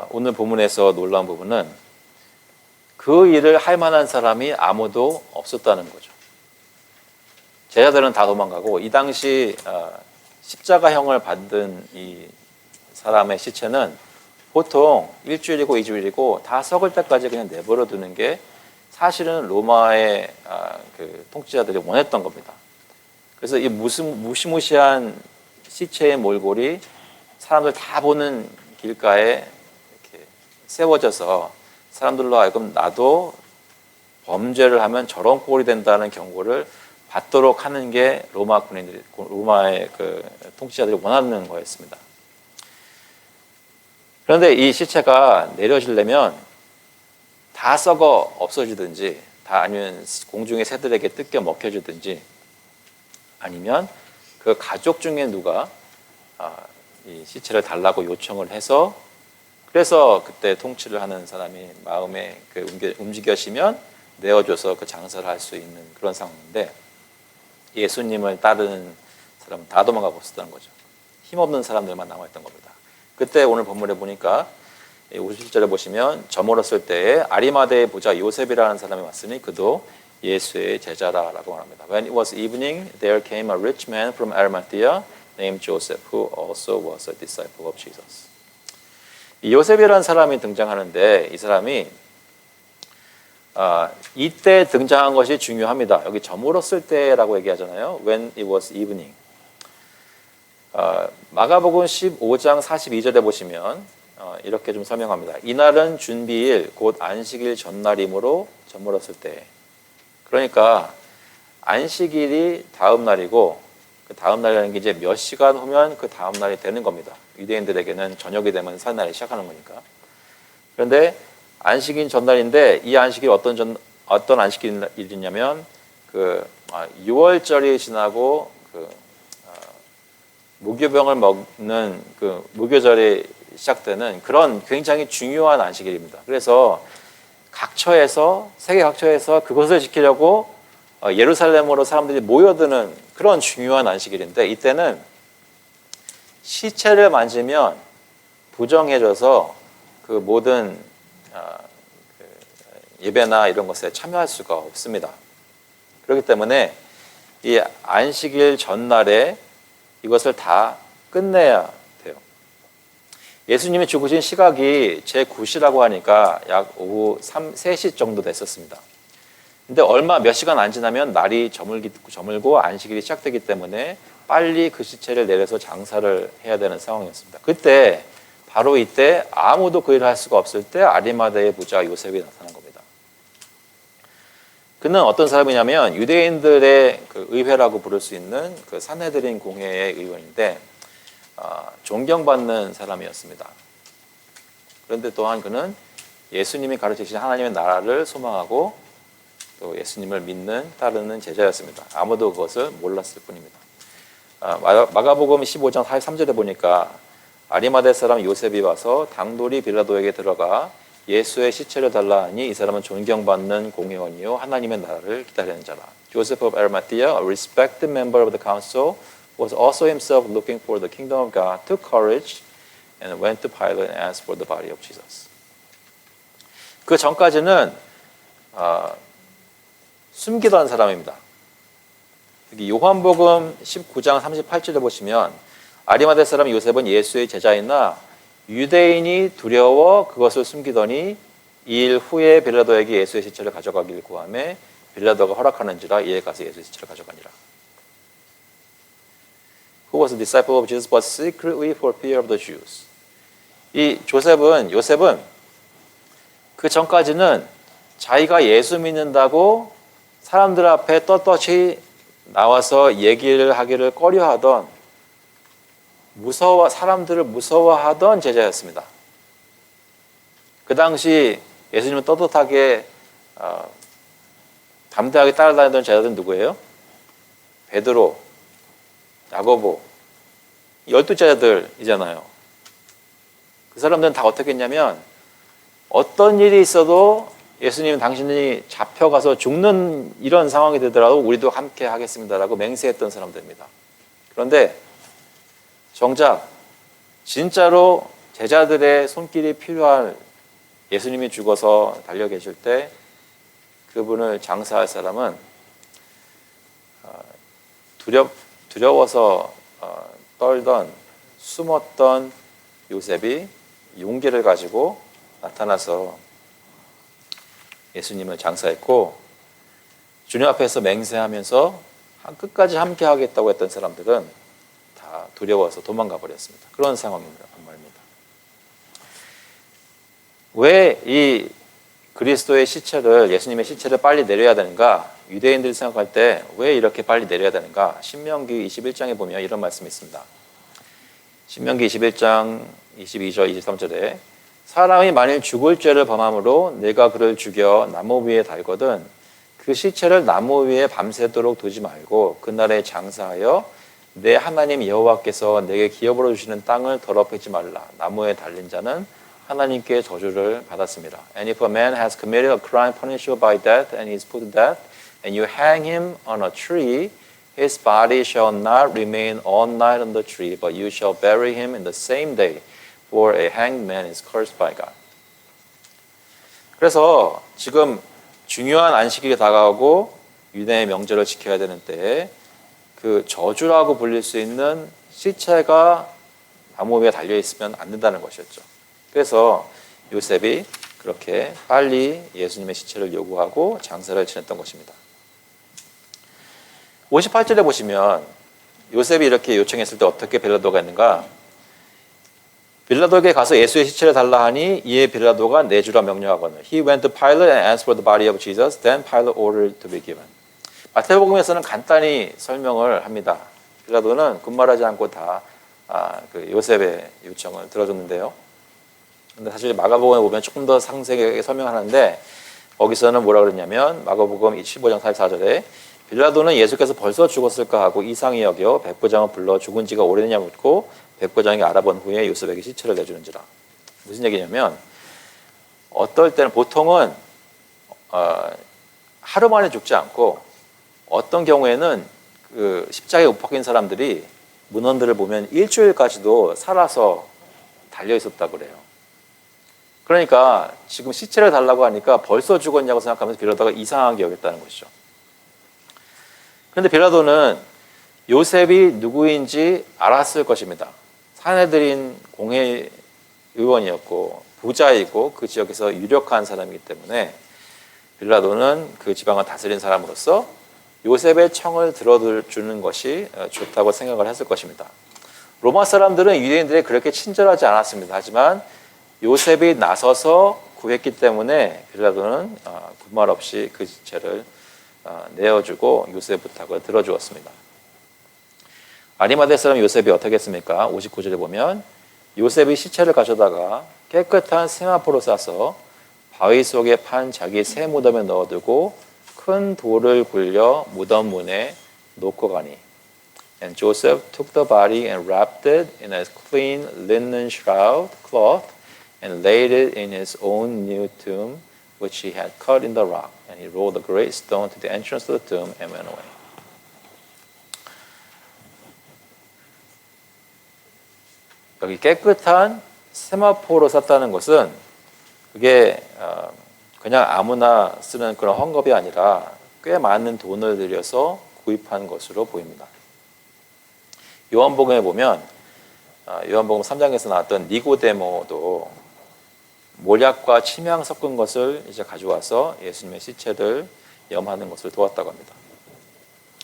오늘 본문에서 놀라운 부분은 그 일을 할 만한 사람이 아무도 없었다는 거죠. 제자들은 다 도망가고 이 당시 십자가형을 받은 이 사람의 시체는 보통 일주일이고 2주일이고 다 썩을 때까지 그냥 내버려 두는 게 사실은 로마의 그 통치자들이 원했던 겁니다. 그래서 이 무시무시한 시체의 몰골이 사람들 다 보는 길가에 이렇게 세워져서 사람들로 하여금 나도 범죄를 하면 저런 꼴이 된다는 경고를 받도록 하는 게 로마의 그 통치자들이 원하는 거였습니다. 그런데 이 시체가 내려지려면 다 썩어 없어지든지, 아니면 공중의 새들에게 뜯겨 먹혀지든지, 아니면 그 가족 중에 누가 이 시체를 달라고 요청을 해서, 그래서 그때 통치를 하는 사람이 마음에 움직여지면 내어줘서 그 장사를 할 수 있는 그런 상황인데, 예수님을 따르는 사람은 다 도망가고 없었다는 거죠. 힘없는 사람들만 남아있던 겁니다. 그때 오늘 본문에 보니까 57절에 보시면 저물었을 때에 아리마대의 부자 요셉이라는 사람이 왔으니 그도 예수의 제자라라고 말합니다. When it was evening, there came a rich man from Arimathea named Joseph, who also was a disciple of Jesus. 이 요셉이라는 사람이 등장하는데 이 사람이 이때 등장한 것이 중요합니다. 여기 저물었을 때라고 얘기하잖아요. When it was evening. 마가복음 15장 42절에 보시면 이렇게 좀 설명합니다. 이날은 준비일 곧 안식일 전날이므로 저물었을 때. 그러니까 안식일이 다음 날이고 그 다음 날이라는 게 이제 몇 시간 후면 그 다음 날이 되는 겁니다. 유대인들에게는 저녁이 되면 산 날이 시작하는 거니까. 그런데 안식일 전날인데 이 안식일 어떤 안식일이냐면 그 6월절이 지나고 무교병을 먹는 그 무교절이 시작되는 그런 굉장히 중요한 안식일입니다. 그래서 세계 각처에서 그것을 지키려고 예루살렘으로 사람들이 모여드는 그런 중요한 안식일인데 이때는 시체를 만지면 부정해져서 그 모든 예배나 이런 것에 참여할 수가 없습니다. 그렇기 때문에 이 안식일 전날에 이것을 다 끝내야 돼요. 예수님이 죽으신 시각이 제9시라고 하니까 약 오후 3시 정도 됐었습니다. 근데 몇 시간 안 지나면 날이 저물고 안식일이 시작되기 때문에 빨리 그 시체를 내려서 장사를 해야 되는 상황이었습니다. 바로 이때 아무도 그 일을 할 수가 없을 때 아리마다의 부자 요셉이 나타난 겁니다. 그는 어떤 사람이냐면 유대인들의 그 의회라고 부를 수 있는 그 산헤드린 공회의 의원인데 존경받는 사람이었습니다. 그런데 또한 그는 예수님이 가르치신 하나님의 나라를 소망하고 또 예수님을 따르는 제자였습니다. 아무도 그것을 몰랐을 뿐입니다. 마가복음 15장 43절에 보니까 아리마대 사람 요셉이 와서 당돌이 빌라도에게 들어가 예수의 시체를 달라 하니 이 사람은 존경받는 공회원이요 하나님의 나라를 기다리는 자라. Joseph of Arimathea, a respected member of the council, was also himself looking for the kingdom of God, took courage and went to Pilate and asked for the body of Jesus. 그 전까지는 숨기던 사람입니다. 여기 요한복음 19장 38절에 보시면 아리마대 사람 요셉은 예수의 제자이나 유대인이 두려워 그것을 숨기더니 2일 후에 빌라도에게 예수의 시체를 가져가길 구하매 빌라도가 허락하는지라 이에 가서 예수의 시체를 가져가니라. Who was a disciple of Jesus but secretly for fear of the Jews. 이 요셉은 그 전까지는 자기가 예수 믿는다고 사람들 앞에 떳떳이 나와서 얘기를 하기를 꺼려하던 사람들을 무서워하던 제자였습니다. 그 당시 예수님을 떳떳하게 담대하게 따라다니던 제자들은 누구예요? 베드로, 야고보, 12제자들이잖아요. 그 사람들은 다 어떻게 했냐면 어떤 일이 있어도 예수님 당신이 잡혀가서 죽는 이런 상황이 되더라도 우리도 함께 하겠습니다라고 맹세했던 사람들입니다. 그런데 정작 진짜로 제자들의 손길이 필요한 예수님이 죽어서 달려 계실 때 그분을 장사할 사람은 두려워서 떨던 숨었던 요셉이 용기를 가지고 나타나서 예수님을 장사했고 주님 앞에서 맹세하면서 끝까지 함께 하겠다고 했던 사람들은 다 두려워서 도망가 버렸습니다. 그런 상황입니다. 말입니다. 왜 이 그리스도의 시체를 예수님의 시체를 빨리 내려야 되는가? 유대인들이 생각할 때 왜 이렇게 빨리 내려야 되는가? 신명기 21장에 보면 이런 말씀이 있습니다. 신명기 21장 22절 23절에 사람이 만일 죽을 죄를 범함으로 내가 그를 죽여 나무 위에 달거든 그 시체를 나무 위에 밤새도록 두지 말고 그날에 장사하여 내 하나님 여호와께서 내게 기업으로 주시는 땅을 더럽히지 말라. 나무에 달린 자는 하나님께 저주를 받았습니다. And if a man has committed a crime punishable by death and is put to death and you hang him on a tree his body shall not remain all night on the tree but you shall bury him in the same day for a hanged man is cursed by God. 그래서 지금 중요한 안식일이 다가오고 유대의 명절을 지켜야 되는 때에 그 저주라고 불릴 수 있는 시체가 나무 위에 달려 있으면 안 된다는 것이었죠. 그래서 요셉이 그렇게 빨리 예수님의 시체를 요구하고 장사를 지냈던 것입니다. 58절에 보시면 요셉이 이렇게 요청했을 때 어떻게 빌라도가 했는가? 빌라도에게 가서 예수의 시체를 달라 하니 이에 빌라도가 내주라 명령하거늘. He went to Pilate and asked for the body of Jesus. Then Pilate ordered to be given. 마태복음에서는 간단히 설명을 합니다. 빌라도는 군말하지 않고 다 그 요셉의 요청을 들어줬는데요. 근데 사실 마가복음에 보면 조금 더 상세하게 설명하는데 거기서는 뭐라 그랬냐면 마가복음 15장 44절에 빌라도는 예수께서 벌써 죽었을까 하고 이상히 여겨 백부장을 불러 죽은 지가 오래되냐 묻고 백부장이 알아본 후에 요셉에게 시체를 내주는지라. 무슨 얘기냐면 어떨 때는 보통은 하루 만에 죽지 않고 어떤 경우에는 그 십자가에 못 박힌 사람들이 문헌들을 보면 일주일까지도 살아서 달려 있었다고 그래요. 그러니까 지금 시체를 달라고 하니까 벌써 죽었냐고 생각하면서 빌라도가 이상하게 여겼다는 것이죠. 그런데 빌라도는 요셉이 누구인지 알았을 것입니다. 사내들인 공회 의원이었고 부자이고 그 지역에서 유력한 사람이기 때문에 빌라도는 그 지방을 다스린 사람으로서 요셉의 청을 들어주는 것이 좋다고 생각을 했을 것입니다. 로마 사람들은 유대인들이 그렇게 친절하지 않았습니다. 하지만 요셉이 나서서 구했기 때문에 빌라도는 군말 없이 그 시체를 내어주고 요셉의 부탁을 들어주었습니다. 아리마대 사람 요셉이 어떻게 했습니까? 59절에 보면 요셉이 시체를 가져다가 깨끗한 세마포로 싸서 바위 속에 판 자기 새 무덤에 넣어두고 큰 돌을 굴려 무덤 문에 놓고 가니 And Joseph took the body and wrapped it in a clean linen shroud cloth and laid it in his own new tomb which he had cut in the rock. And he rolled a great stone to the entrance of the tomb and went away. 여기 깨끗한 세마포로 쌌다는 것은 그게 그냥 아무나 쓰는 그런 헝겊이 아니라 꽤 많은 돈을 들여서 구입한 것으로 보입니다. 요한복음에 보면 요한복음 3장에서 나왔던 니고데모도 몰약과 침향 섞은 것을 이제 가져와서 예수님의 시체를 염하는 것을 도왔다고 합니다.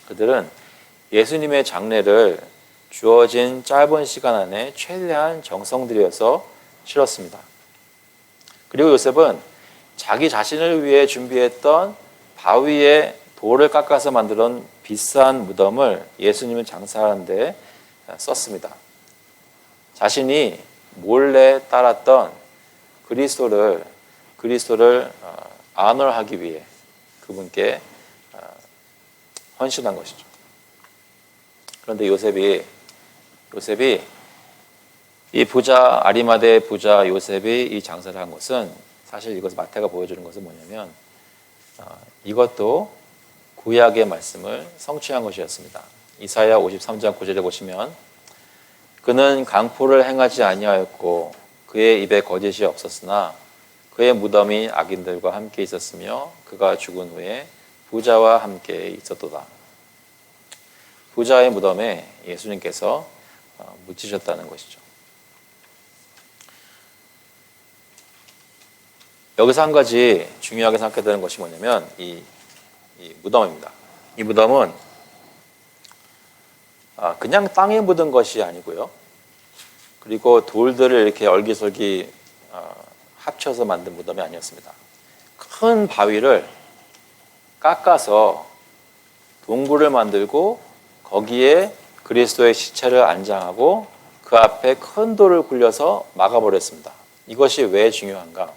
그들은 예수님의 장례를 주어진 짧은 시간 안에 최대한 정성 들여서 치렀습니다. 그리고 요셉은 자기 자신을 위해 준비했던 바위에 돌을 깎아서 만들던 비싼 무덤을 예수님을 장사하는 데 썼습니다. 자신이 몰래 따랐던 그리스도를 아너하기 위해 그분께 헌신한 것이죠. 그런데 요셉이 이 부자 아리마대 부자 요셉이 이 장사를 한 것은 사실 이것을 마태가 보여주는 것은 뭐냐면 이것도 구약의 말씀을 성취한 것이었습니다. 이사야 53장 9절에 보시면 그는 강포를 행하지 아니하였고 그의 입에 거짓이 없었으나 그의 무덤이 악인들과 함께 있었으며 그가 죽은 후에 부자와 함께 있었도다. 부자의 무덤에 예수님께서 묻히셨다는 것이죠. 여기서 한 가지 중요하게 생각해야 되는 것이 뭐냐면 이 무덤입니다. 이 무덤은 그냥 땅에 묻은 것이 아니고요. 그리고 돌들을 이렇게 얼기설기 합쳐서 만든 무덤이 아니었습니다. 큰 바위를 깎아서 동굴을 만들고 거기에 그리스도의 시체를 안장하고 그 앞에 큰 돌을 굴려서 막아버렸습니다. 이것이 왜 중요한가?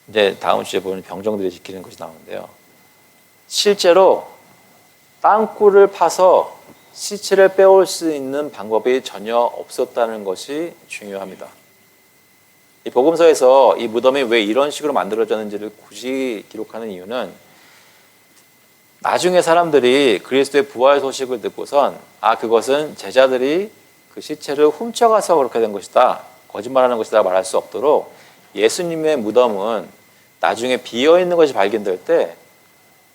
이제 다음 주에 보면 병정들이 지키는 것이 나오는데요. 실제로 땅굴을 파서 시체를 빼올 수 있는 방법이 전혀 없었다는 것이 중요합니다. 이 복음서에서 이 무덤이 왜 이런 식으로 만들어졌는지를 굳이 기록하는 이유는 나중에 사람들이 그리스도의 부활 소식을 듣고선 그것은 제자들이 그 시체를 훔쳐가서 그렇게 된 것이다, 거짓말하는 것이다 말할 수 없도록 예수님의 무덤은 나중에 비어있는 것이 발견될 때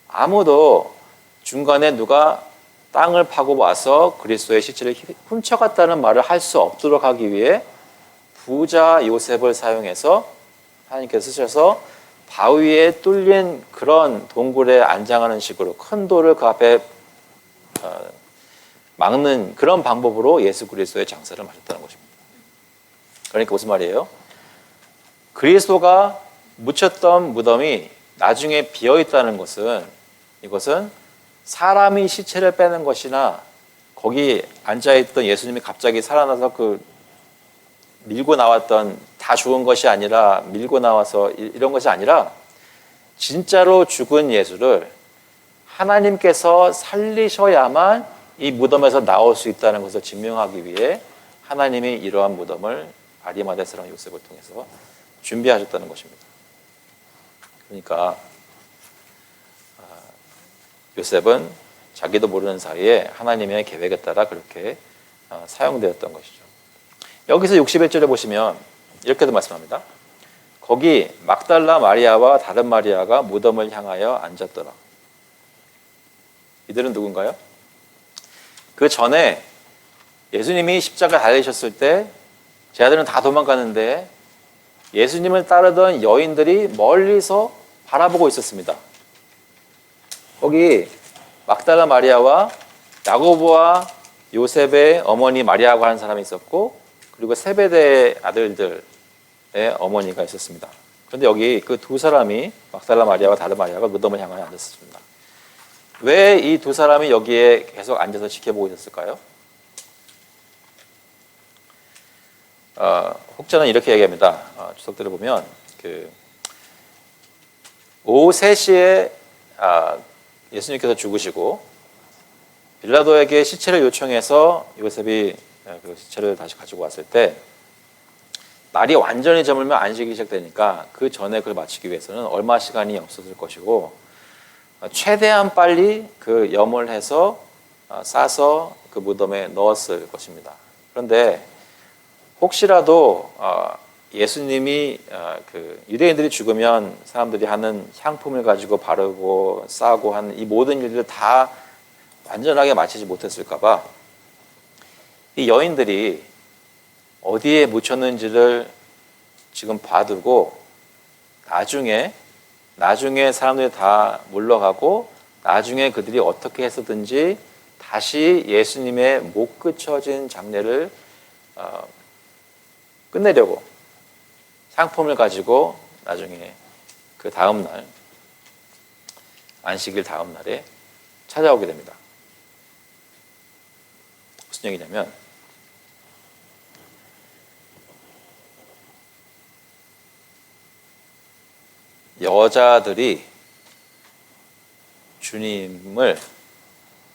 아무도 중간에 누가 땅을 파고 와서 그리스도의 시체를 훔쳐갔다는 말을 할 수 없도록 하기 위해 부자 요셉을 사용해서 하나님께서 쓰셔서 바위에 뚫린 그런 동굴에 안장하는 식으로 큰 돌을 그 앞에 막는 그런 방법으로 예수 그리스도의 장사를 마셨다는 것입니다. 그러니까 무슨 말이에요? 그리스도가 묻혔던 무덤이 나중에 비어있다는 것은 이것은 사람이 시체를 빼는 것이나 거기 앉아있던 예수님이 갑자기 살아나서 밀고 나왔던 다 죽은 것이 아니라 밀고 나와서 이런 것이 아니라 진짜로 죽은 예수를 하나님께서 살리셔야만 이 무덤에서 나올 수 있다는 것을 증명하기 위해 하나님이 이러한 무덤을 아리마대 사람 요셉을 통해서 준비하셨다는 것입니다. 그러니까 요셉은 자기도 모르는 사이에 하나님의 계획에 따라 그렇게 사용되었던 것이죠. 여기서 61절에 보시면 이렇게도 말씀합니다. 거기 막달라 마리아와 다른 마리아가 무덤을 향하여 앉았더라. 이들은 누군가요? 그 전에 예수님이 십자가 달리셨을 때 제 아들은 다 도망가는데 예수님을 따르던 여인들이 멀리서 바라보고 있었습니다. 거기 막달라 마리아와 야고보와 요셉의 어머니 마리아가 하는 사람이 있었고 그리고 세베대의 아들들의 어머니가 있었습니다. 그런데 여기 그 두 사람이 막달라 마리아와 다른 마리아가 무덤을 향하여 앉았습니다. 왜 이 두 사람이 여기에 계속 앉아서 지켜보고 있었을까요? 혹자는 이렇게 얘기합니다. 주석들을 보면 오후 3시에 예수님께서 죽으시고 빌라도에게 시체를 요청해서 요셉이 그 시체를 다시 가지고 왔을 때 날이 완전히 저물면 안식이 시작되니까 그 전에 그걸 마치기 위해서는 얼마 시간이 없었을 것이고 최대한 빨리 그 염을 해서 싸서 그 무덤에 넣었을 것입니다. 그런데 혹시라도 예수님이 유대인들이 죽으면 사람들이 하는 향품을 가지고 바르고 싸고 하는 이 모든 일들을 다 완전하게 마치지 못했을까 봐 이 여인들이 어디에 묻혔는지를 지금 봐두고 나중에 사람들이 다 물러가고 나중에 그들이 어떻게 해서든지 다시 예수님의 못 그쳐진 장례를 끝내려고 상품을 가지고 나중에 그 다음 날 안식일 다음 날에 찾아오게 됩니다. 무슨 얘기냐면 여자들이 주님을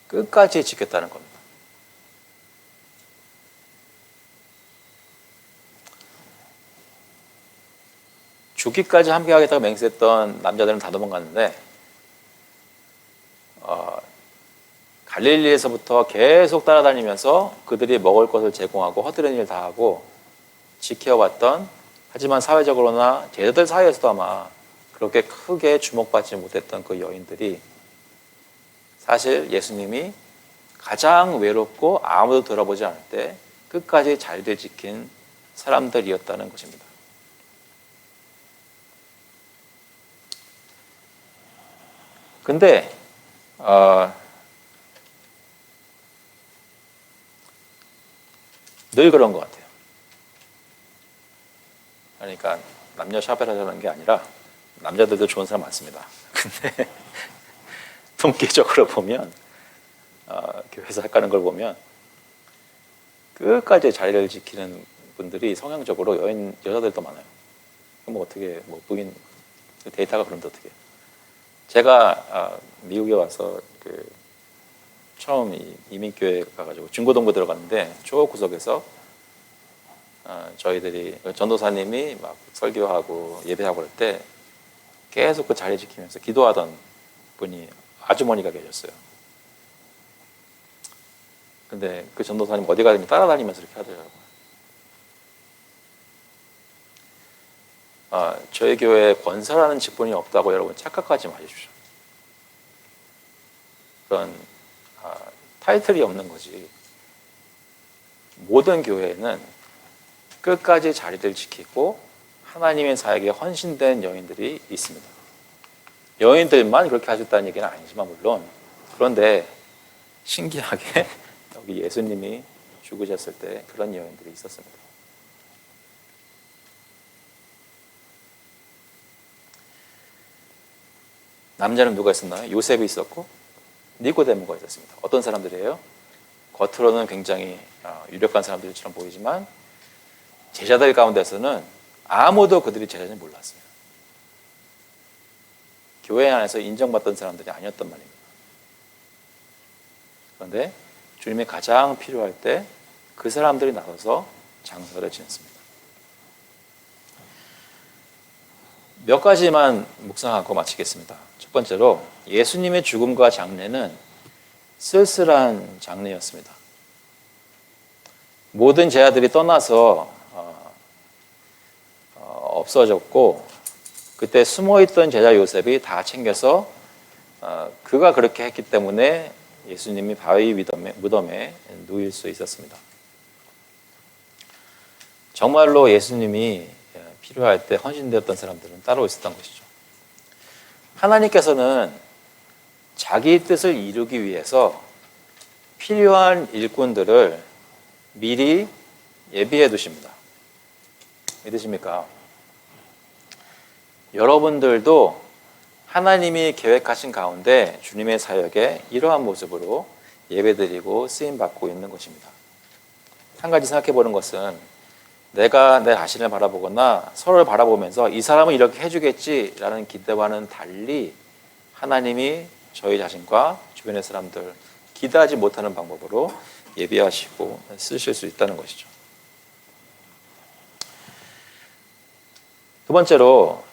끝까지 지켰다는 겁니다. 죽기까지 함께 하겠다고 맹세했던 남자들은 다 도망갔는데 갈릴리에서부터 계속 따라다니면서 그들이 먹을 것을 제공하고 허드렛 일 다 하고 지켜왔던 하지만 사회적으로나 제자들 사이에서도 아마 그렇게 크게 주목받지 못했던 그 여인들이 사실 예수님이 가장 외롭고 아무도 돌아보지 않을 때 끝까지 자리를 지킨 사람들이었다는 것입니다. 근데 늘 그런 것 같아요. 그러니까 남녀 차별하자는 게 아니라 남자들도 좋은 사람 많습니다. 근데 통계적으로 보면 교회에서 가는 걸 보면 끝까지 자리를 지키는 분들이 성향적으로 여자들도 많아요. 그럼 어떻게 부인 데이터가 그런데 어떻게? 제가 미국에 와서 처음 이민교회 가가지고 중고등부 들어갔는데 저 구석에서 저희들이 전도사님이 막 설교하고 예배하고 그럴 때 계속 그 자리 지키면서 기도하던 분이 아주머니가 계셨어요. 근데 그 전도사님 어디 가든지 따라다니면서 이렇게 하더라고요. 저희 교회에 권사라는 직분이 없다고 여러분 착각하지 마십시오. 그런 타이틀이 없는 거지. 모든 교회에는 끝까지 자리를 지키고 하나님의 사역에 헌신된 여인들이 있습니다. 여인들만 그렇게 하셨다는 얘기는 아니지만 물론, 그런데 신기하게 여기 예수님이 죽으셨을 때 그런 여인들이 있었습니다. 남자는 누가 있었나요? 요셉이 있었고 니고데모가 있었습니다. 어떤 사람들이에요? 겉으로는 굉장히 유력한 사람들처럼 보이지만 제자들 가운데서는 아무도 그들이 제자인지 몰랐어요. 교회 안에서 인정받던 사람들이 아니었단 말입니다. 그런데 주님이 가장 필요할 때 그 사람들이 나서서 장사를 지냈습니다. 몇 가지만 묵상하고 마치겠습니다. 첫 번째로 예수님의 죽음과 장례는 쓸쓸한 장례였습니다. 모든 제자들이 떠나서 없어졌고 그때 숨어있던 제자 요셉이 다 챙겨서 그가 그렇게 했기 때문에 예수님이 바위 무덤에 누일 수 있었습니다. 정말로 예수님이 필요할 때 헌신되었던 사람들은 따로 있었던 것이죠. 하나님께서는 자기 뜻을 이루기 위해서 필요한 일꾼들을 미리 예비해 두십니다. 믿으십니까? 여러분들도 하나님이 계획하신 가운데 주님의 사역에 이러한 모습으로 예배드리고 쓰임받고 있는 것입니다. 한 가지 생각해 보는 것은 내가 내 자신을 바라보거나 서로를 바라보면서 이 사람은 이렇게 해주겠지라는 기대와는 달리 하나님이 저희 자신과 주변의 사람들 기대하지 못하는 방법으로 예비하시고 쓰실 수 있다는 것이죠. 두 번째로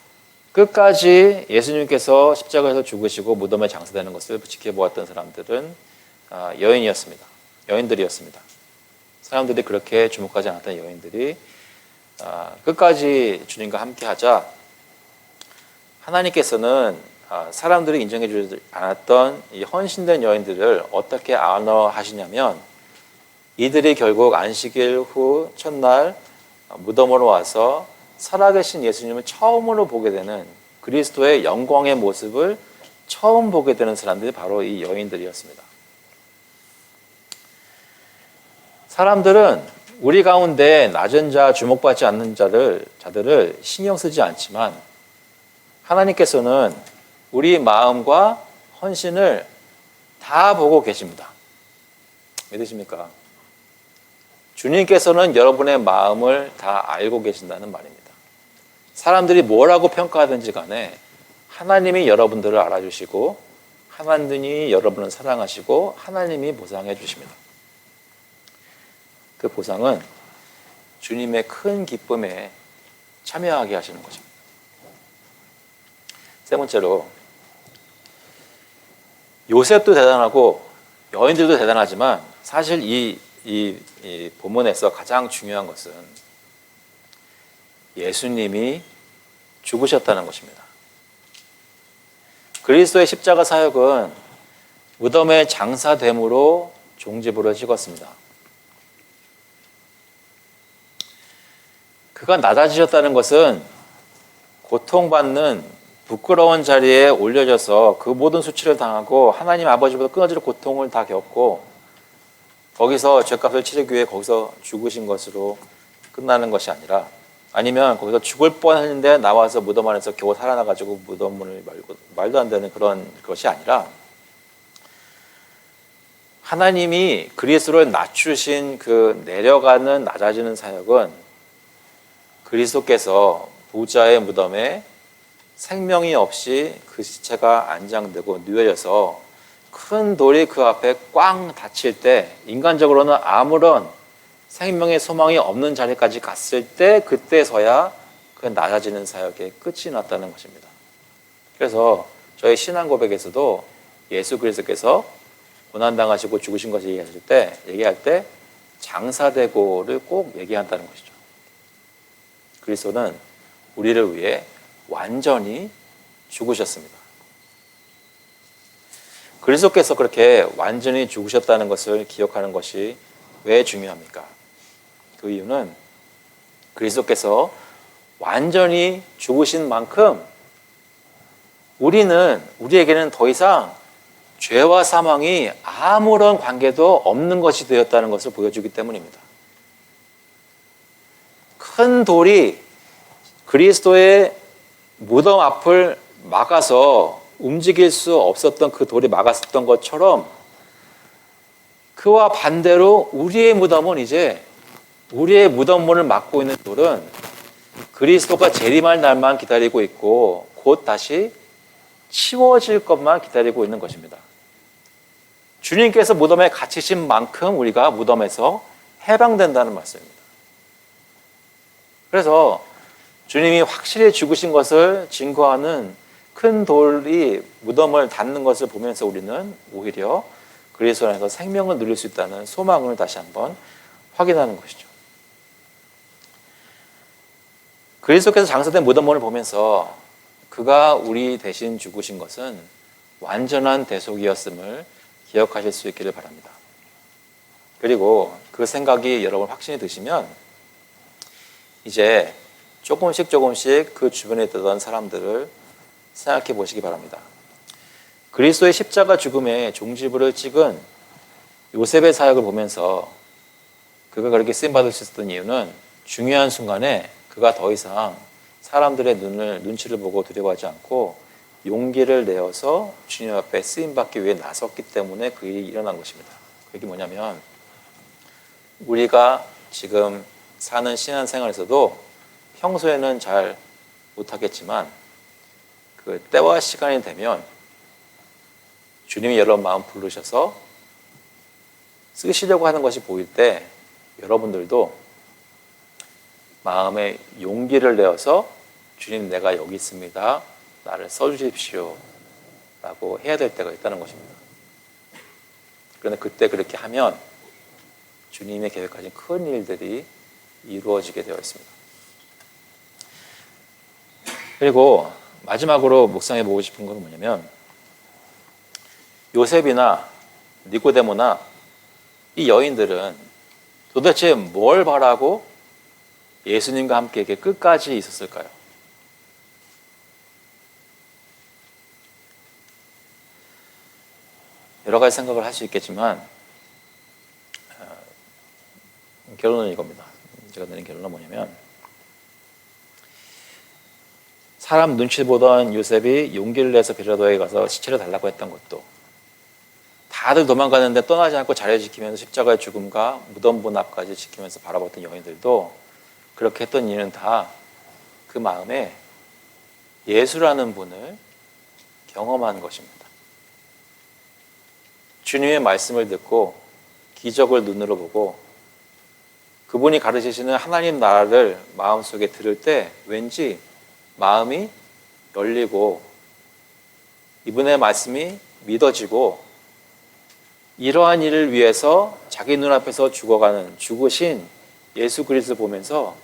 끝까지 예수님께서 십자가에서 죽으시고 무덤에 장사되는 것을 지켜보았던 사람들은 여인들이었습니다. 사람들이 그렇게 주목하지 않았던 여인들이 끝까지 주님과 함께하자 하나님께서는 사람들이 인정해 주지 않았던 이 헌신된 여인들을 어떻게 안어하시냐면 이들이 결국 안식일 후 첫날 무덤으로 와서 살아계신 예수님을 처음으로 보게 되는 그리스도의 영광의 모습을 처음 보게 되는 사람들이 바로 이 여인들이었습니다. 사람들은 우리 가운데 낮은 자, 주목받지 않는 자들을 신경 쓰지 않지만 하나님께서는 우리 마음과 헌신을 다 보고 계십니다. 믿으십니까? 주님께서는 여러분의 마음을 다 알고 계신다는 말입니다. 사람들이 뭐라고 평가하든지 간에 하나님이 여러분들을 알아주시고 하나님이 여러분을 사랑하시고 하나님이 보상해 주십니다. 그 보상은 주님의 큰 기쁨에 참여하게 하시는 것입니다. 세 번째로 요셉도 대단하고 여인들도 대단하지만 사실 이 본문에서 가장 중요한 것은 예수님이 죽으셨다는 것입니다. 그리스도의 십자가 사역은 무덤의 장사됨으로 종지부를 찍었습니다. 그가 낮아지셨다는 것은 고통받는 부끄러운 자리에 올려져서 그 모든 수치를 당하고 하나님 아버지보다 끊어질 고통을 다 겪고 거기서 죄값을 치르기 위해 거기서 죽으신 것으로 끝나는 것이 아니라 아니면 거기서 죽을 뻔했는데 나와서 무덤 안에서 겨우 살아나가지고 무덤 문을 말고 말도 안 되는 그런 것이 아니라 하나님이 그리스도를 낮추신 그 내려가는 낮아지는 사역은 그리스도께서 부자의 무덤에 생명이 없이 그 시체가 안장되고 누워져서 큰 돌이 그 앞에 꽝 닫힐 때 인간적으로는 아무런 생명의 소망이 없는 자리까지 갔을 때 그때서야 그 낮아지는 사역의 끝이 났다는 것입니다. 그래서 저희 신앙 고백에서도 예수 그리스도께서 고난당하시고 죽으신 것을 얘기할 때 장사되고를 꼭 얘기한다는 것이죠. 그리스도는 우리를 위해 완전히 죽으셨습니다. 그리스도께서 그렇게 완전히 죽으셨다는 것을 기억하는 것이 왜 중요합니까? 그 이유는 그리스도께서 완전히 죽으신 만큼 우리에게는 더 이상 죄와 사망이 아무런 관계도 없는 것이 되었다는 것을 보여주기 때문입니다. 큰 돌이 그리스도의 무덤 앞을 막아서 움직일 수 없었던 그 돌이 막았었던 것처럼 그와 반대로 우리의 무덤문을 막고 있는 돌은 그리스도가 재림할 날만 기다리고 있고 곧 다시 치워질 것만 기다리고 있는 것입니다. 주님께서 무덤에 갇히신 만큼 우리가 무덤에서 해방된다는 말씀입니다. 그래서 주님이 확실히 죽으신 것을 증거하는 큰 돌이 무덤을 닫는 것을 보면서 우리는 오히려 그리스도 안에서 생명을 누릴 수 있다는 소망을 다시 한번 확인하는 것이죠. 그리스도께서 장사된 무덤문을 보면서 그가 우리 대신 죽으신 것은 완전한 대속이었음을 기억하실 수 있기를 바랍니다. 그리고 그 생각이 여러분 확신이 드시면 이제 조금씩 그 주변에 있던 사람들을 생각해 보시기 바랍니다. 그리스도의 십자가 죽음의 종지부를 찍은 요셉의 사역을 보면서 그가 그렇게 쓰임받을 수 있었던 이유는 중요한 순간에 그가 더 이상 사람들의 눈치를 보고 두려워하지 않고 용기를 내어서 주님 앞에 쓰임받기 위해 나섰기 때문에 그 일이 일어난 것입니다. 그게 뭐냐면 우리가 지금 사는 신앙생활에서도 평소에는 잘 못하겠지만 그 때와 시간이 되면 주님이 여러분 마음 부르셔서 쓰시려고 하는 것이 보일 때 여러분들도 마음에 용기를 내어서 주님 내가 여기 있습니다. 나를 써주십시오. 라고 해야 될 때가 있다는 것입니다. 그런데 그때 그렇게 하면 주님의 계획하신 큰 일들이 이루어지게 되어 있습니다. 그리고 마지막으로 묵상해 보고 싶은 건 뭐냐면 요셉이나 니고데모나 이 여인들은 도대체 뭘 바라고 예수님과 함께 이렇게 끝까지 있었을까요? 여러 가지 생각을 할 수 있겠지만 결론은 이겁니다. 제가 내린 결론은 뭐냐면 사람 눈치 보던 요셉이 용기를 내서 베드로에 가서 시체를 달라고 했던 것도 다들 도망가는데 떠나지 않고 자리를 지키면서 십자가의 죽음과 무덤문 앞까지 지키면서 바라봤던 여인들도 그렇게 했던 이유는 다 그 마음에 예수라는 분을 경험한 것입니다. 주님의 말씀을 듣고 기적을 눈으로 보고 그분이 가르치시는 하나님 나라를 마음속에 들을 때 왠지 마음이 열리고 이분의 말씀이 믿어지고 이러한 일을 위해서 자기 눈앞에서 죽으신 예수 그리스도를 보면서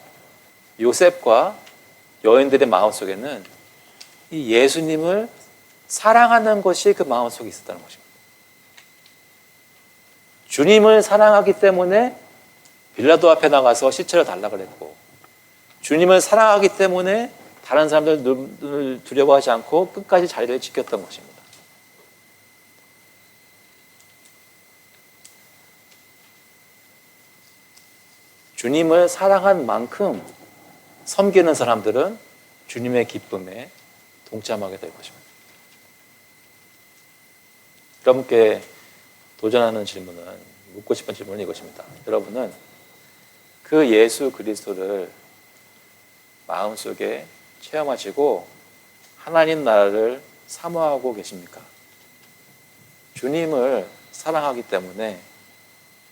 요셉과 여인들의 마음속에는 이 예수님을 사랑하는 것이 그 마음속에 있었다는 것입니다. 주님을 사랑하기 때문에 빌라도 앞에 나가서 시체를 달라고 했고 주님을 사랑하기 때문에 다른 사람들 눈을 두려워하지 않고 끝까지 자리를 지켰던 것입니다. 주님을 사랑한 만큼 섬기는 사람들은 주님의 기쁨에 동참하게 될 것입니다. 여러분께 도전하는 질문은, 묻고 싶은 질문은 이것입니다. 여러분은 그 예수 그리스도를 마음속에 체험하시고 하나님 나라를 사모하고 계십니까? 주님을 사랑하기 때문에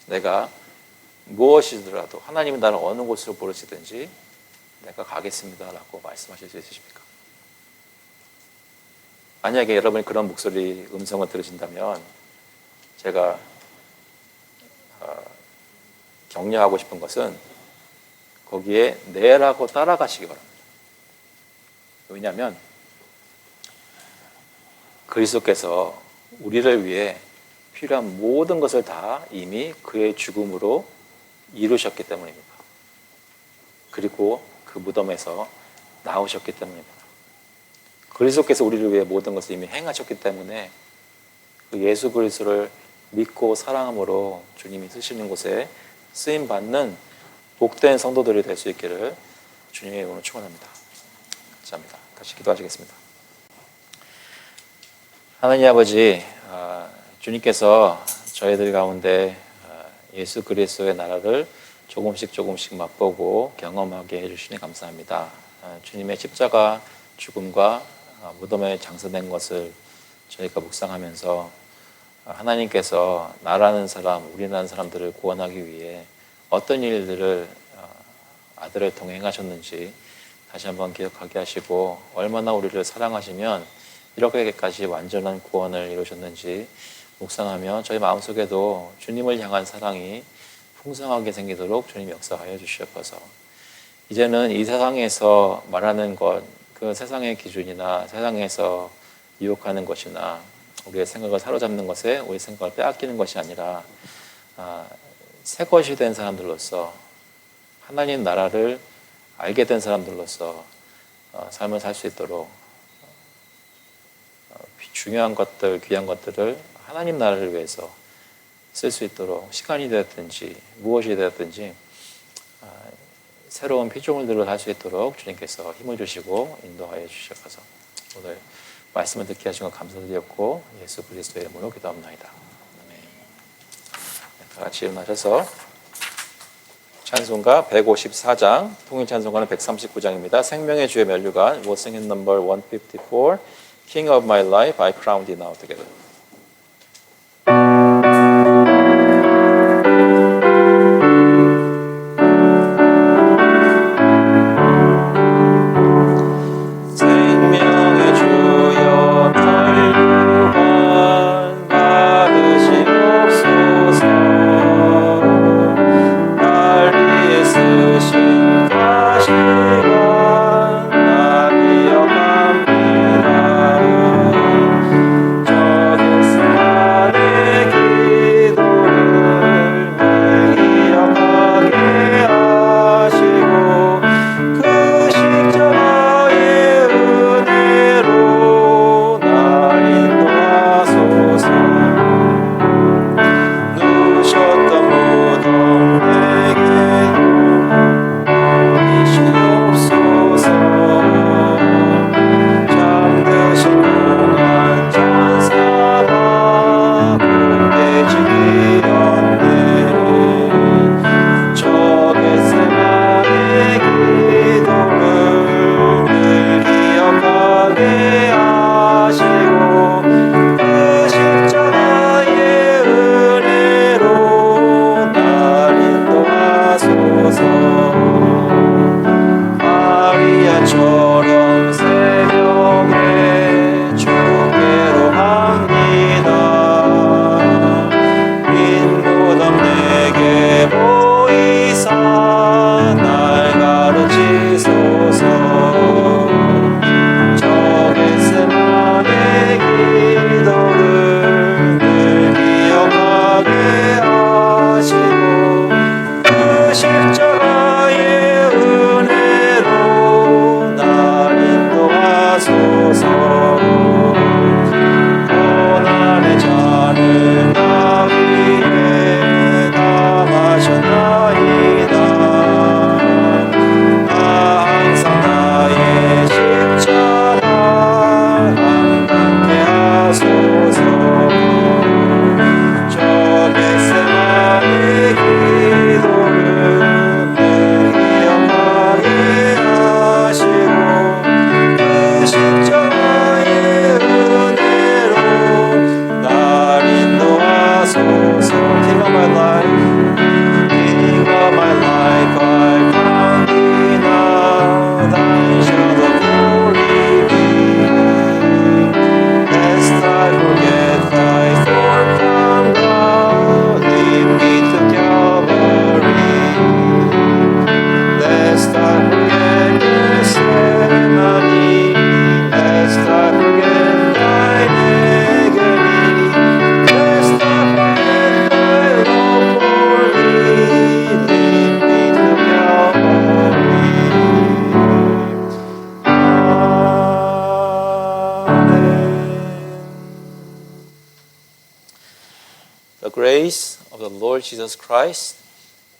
내가 무엇이더라도 하나님이 나를 어느 곳으로 부르시든지 내가 가겠습니다라고 말씀하실 수 있으십니까? 만약에 여러분이 그런 목소리, 음성을 들으신다면 제가 격려하고 싶은 것은 거기에 네라고 따라가시기 바랍니다. 왜냐하면 그리스도께서 우리를 위해 필요한 모든 것을 다 이미 그의 죽음으로 이루셨기 때문입니다. 그리고 그 무덤에서 나오셨기 때문입니다. 그리스도께서 우리를 위해 모든 것을 이미 행하셨기 때문에 그 예수 그리스도를 믿고 사랑함으로 주님이 쓰시는 곳에 쓰임받는 복된 성도들이 될 수 있기를 주님의 이름으로 축원합니다. 감사합니다. 같이 기도하시겠습니다. 하나님 아버지, 주님께서 저희들 가운데 예수 그리스도의 나라를 조금씩 맛보고 경험하게 해주시니 감사합니다. 주님의 십자가 죽음과 무덤에 장사된 것을 저희가 묵상하면서 하나님께서 나라는 사람, 우리라는 사람들을 구원하기 위해 어떤 일들을 아들을 통해 행하셨는지 다시 한번 기억하게 하시고 얼마나 우리를 사랑하시면 이렇게까지 완전한 구원을 이루셨는지 묵상하며 저희 마음속에도 주님을 향한 사랑이 풍성하게 생기도록 주님 역사하여 주시옵소서. 이제는 이 세상에서 말하는 것, 그 세상의 기준이나 세상에서 유혹하는 것이나 우리의 생각을 사로잡는 것에 우리 생각을 빼앗기는 것이 아니라 새 것이 된 사람들로서 하나님 나라를 알게 된 사람들로서 삶을 살 수 있도록 중요한 것들, 귀한 것들을 하나님 나라를 위해서 쓸 수 있도록 시간이 되었든지 무엇이 되었든지 새로운 피조물들을 할 수 있도록 주님께서 힘을 주시고 인도하여 주시옵소서. 오늘 말씀을 듣게 하신 것 감사드렸고 예수 그리스도의 이름으로 기도합나이다. 아멘. 다 같이 일어나셔서 찬송가 154장, 통일 찬송가는 139장입니다. 생명의 주의 멸류관, we'll sing in number 154, King of my life, I crown thee now together. The grace of the Lord Jesus Christ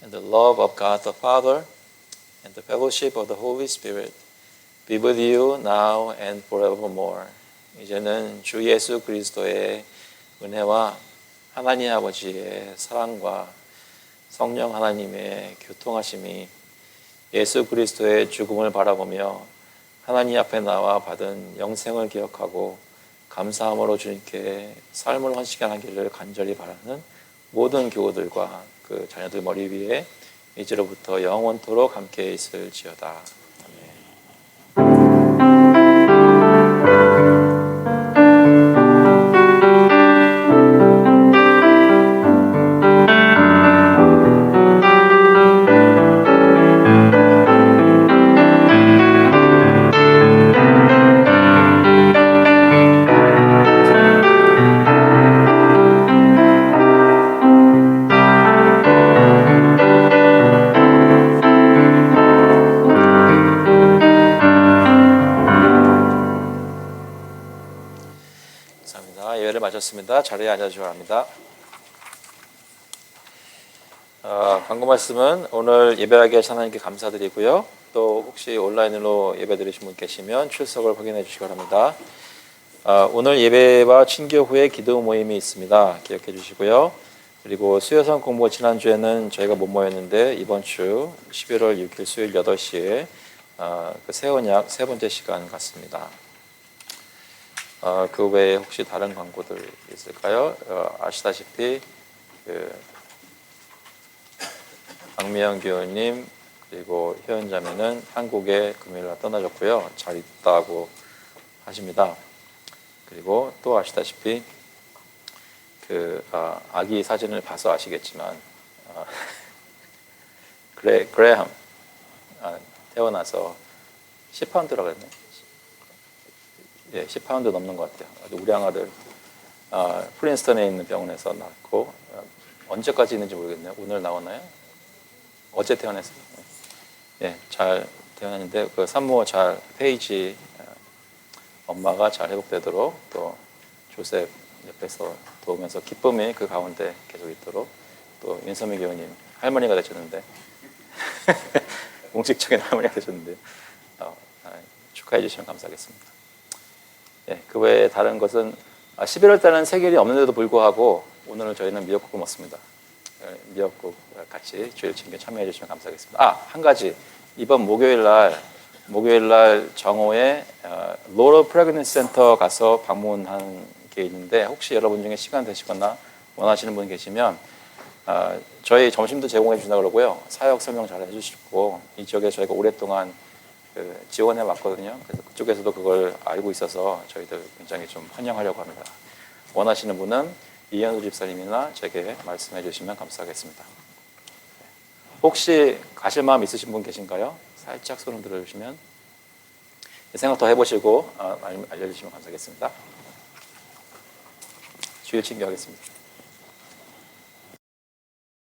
and the love of God the Father and the fellowship of the Holy Spirit be with you now and forevermore. 이제는 주 예수 그리스도의 은혜와 하나님 아버지의 사랑과 성령 하나님의 교통하심이 예수 그리스도의 죽음을 바라보며 하나님 앞에 나와 받은 영생을 기억하고 감사함으로 주님께 삶을 헌신하기를 간절히 바라는 모든 교우들과 그 자녀들 머리 위에 이제로부터 영원토록 함께 있을지어다. 감사합니다. 예배를 마쳤습니다. 자리에 앉아주시기 바랍니다. 광고 말씀은 오늘 예배하게 하신 하나님께 감사드리고요. 또 혹시 온라인으로 예배 드리신 분 계시면 출석을 확인해 주시기 바랍니다. 오늘 예배와 친교 후에 기도 모임이 있습니다. 기억해 주시고요. 그리고 수요성 공부 지난주에는 저희가 못 모였는데 이번 주 11월 6일 수요일 8시에 그 새언약 세 번째 시간 같습니다. 그 외에 혹시 다른 광고들 있을까요? 아시다시피 박미영 교우님 그리고 효연자매는 한국에 금요일날 떠나셨고요. 잘 있다고 하십니다. 그리고 또 아시다시피 아기 사진을 봐서 아시겠지만 그레함 태어나서 10파운드라고 했네. 예, 10파운드 넘는 것 같아요. 우리 아들 프린스턴에 있는 병원에서 낳고 언제까지 있는지 모르겠네요. 오늘 나오나요? 어제 태어났어요. 예, 잘 태어났는데 그 산모 잘 페이지 엄마가 잘 회복되도록 또 조셉 옆에서 도우면서 기쁨이 그 가운데 계속 있도록 또 윤선미 교우님 할머니가 되셨는데 공식적인 할머니가 되셨는데 축하해 주시면 감사하겠습니다. 예, 그 외에 다른 것은 11월 달은 세일이 없는데도 불구하고 오늘은 저희는 미역국을 먹습니다. 미역국 같이 주일 친교 참여해 주시면 감사하겠습니다. 한 가지 이번 목요일 날 정오에 로러 프레그넌스 센터 가서 방문한 게 있는데 혹시 여러분 중에 시간 되시거나 원하시는 분 계시면 저희 점심도 제공해 주신다 그러고요. 사역 설명 잘 해주시고 이 지역에 저희가 오랫동안 지원해 왔거든요. 그래서 그쪽에서도 그걸 알고 있어서 저희들 굉장히 좀 환영하려고 합니다. 원하시는 분은 이현수 집사님이나 제게 말씀해 주시면 감사하겠습니다. 혹시 가실 마음 있으신 분 계신가요? 살짝 손을 들어주시면 생각 더 해보시고 알려주시면 감사하겠습니다. 주일 친교하겠습니다.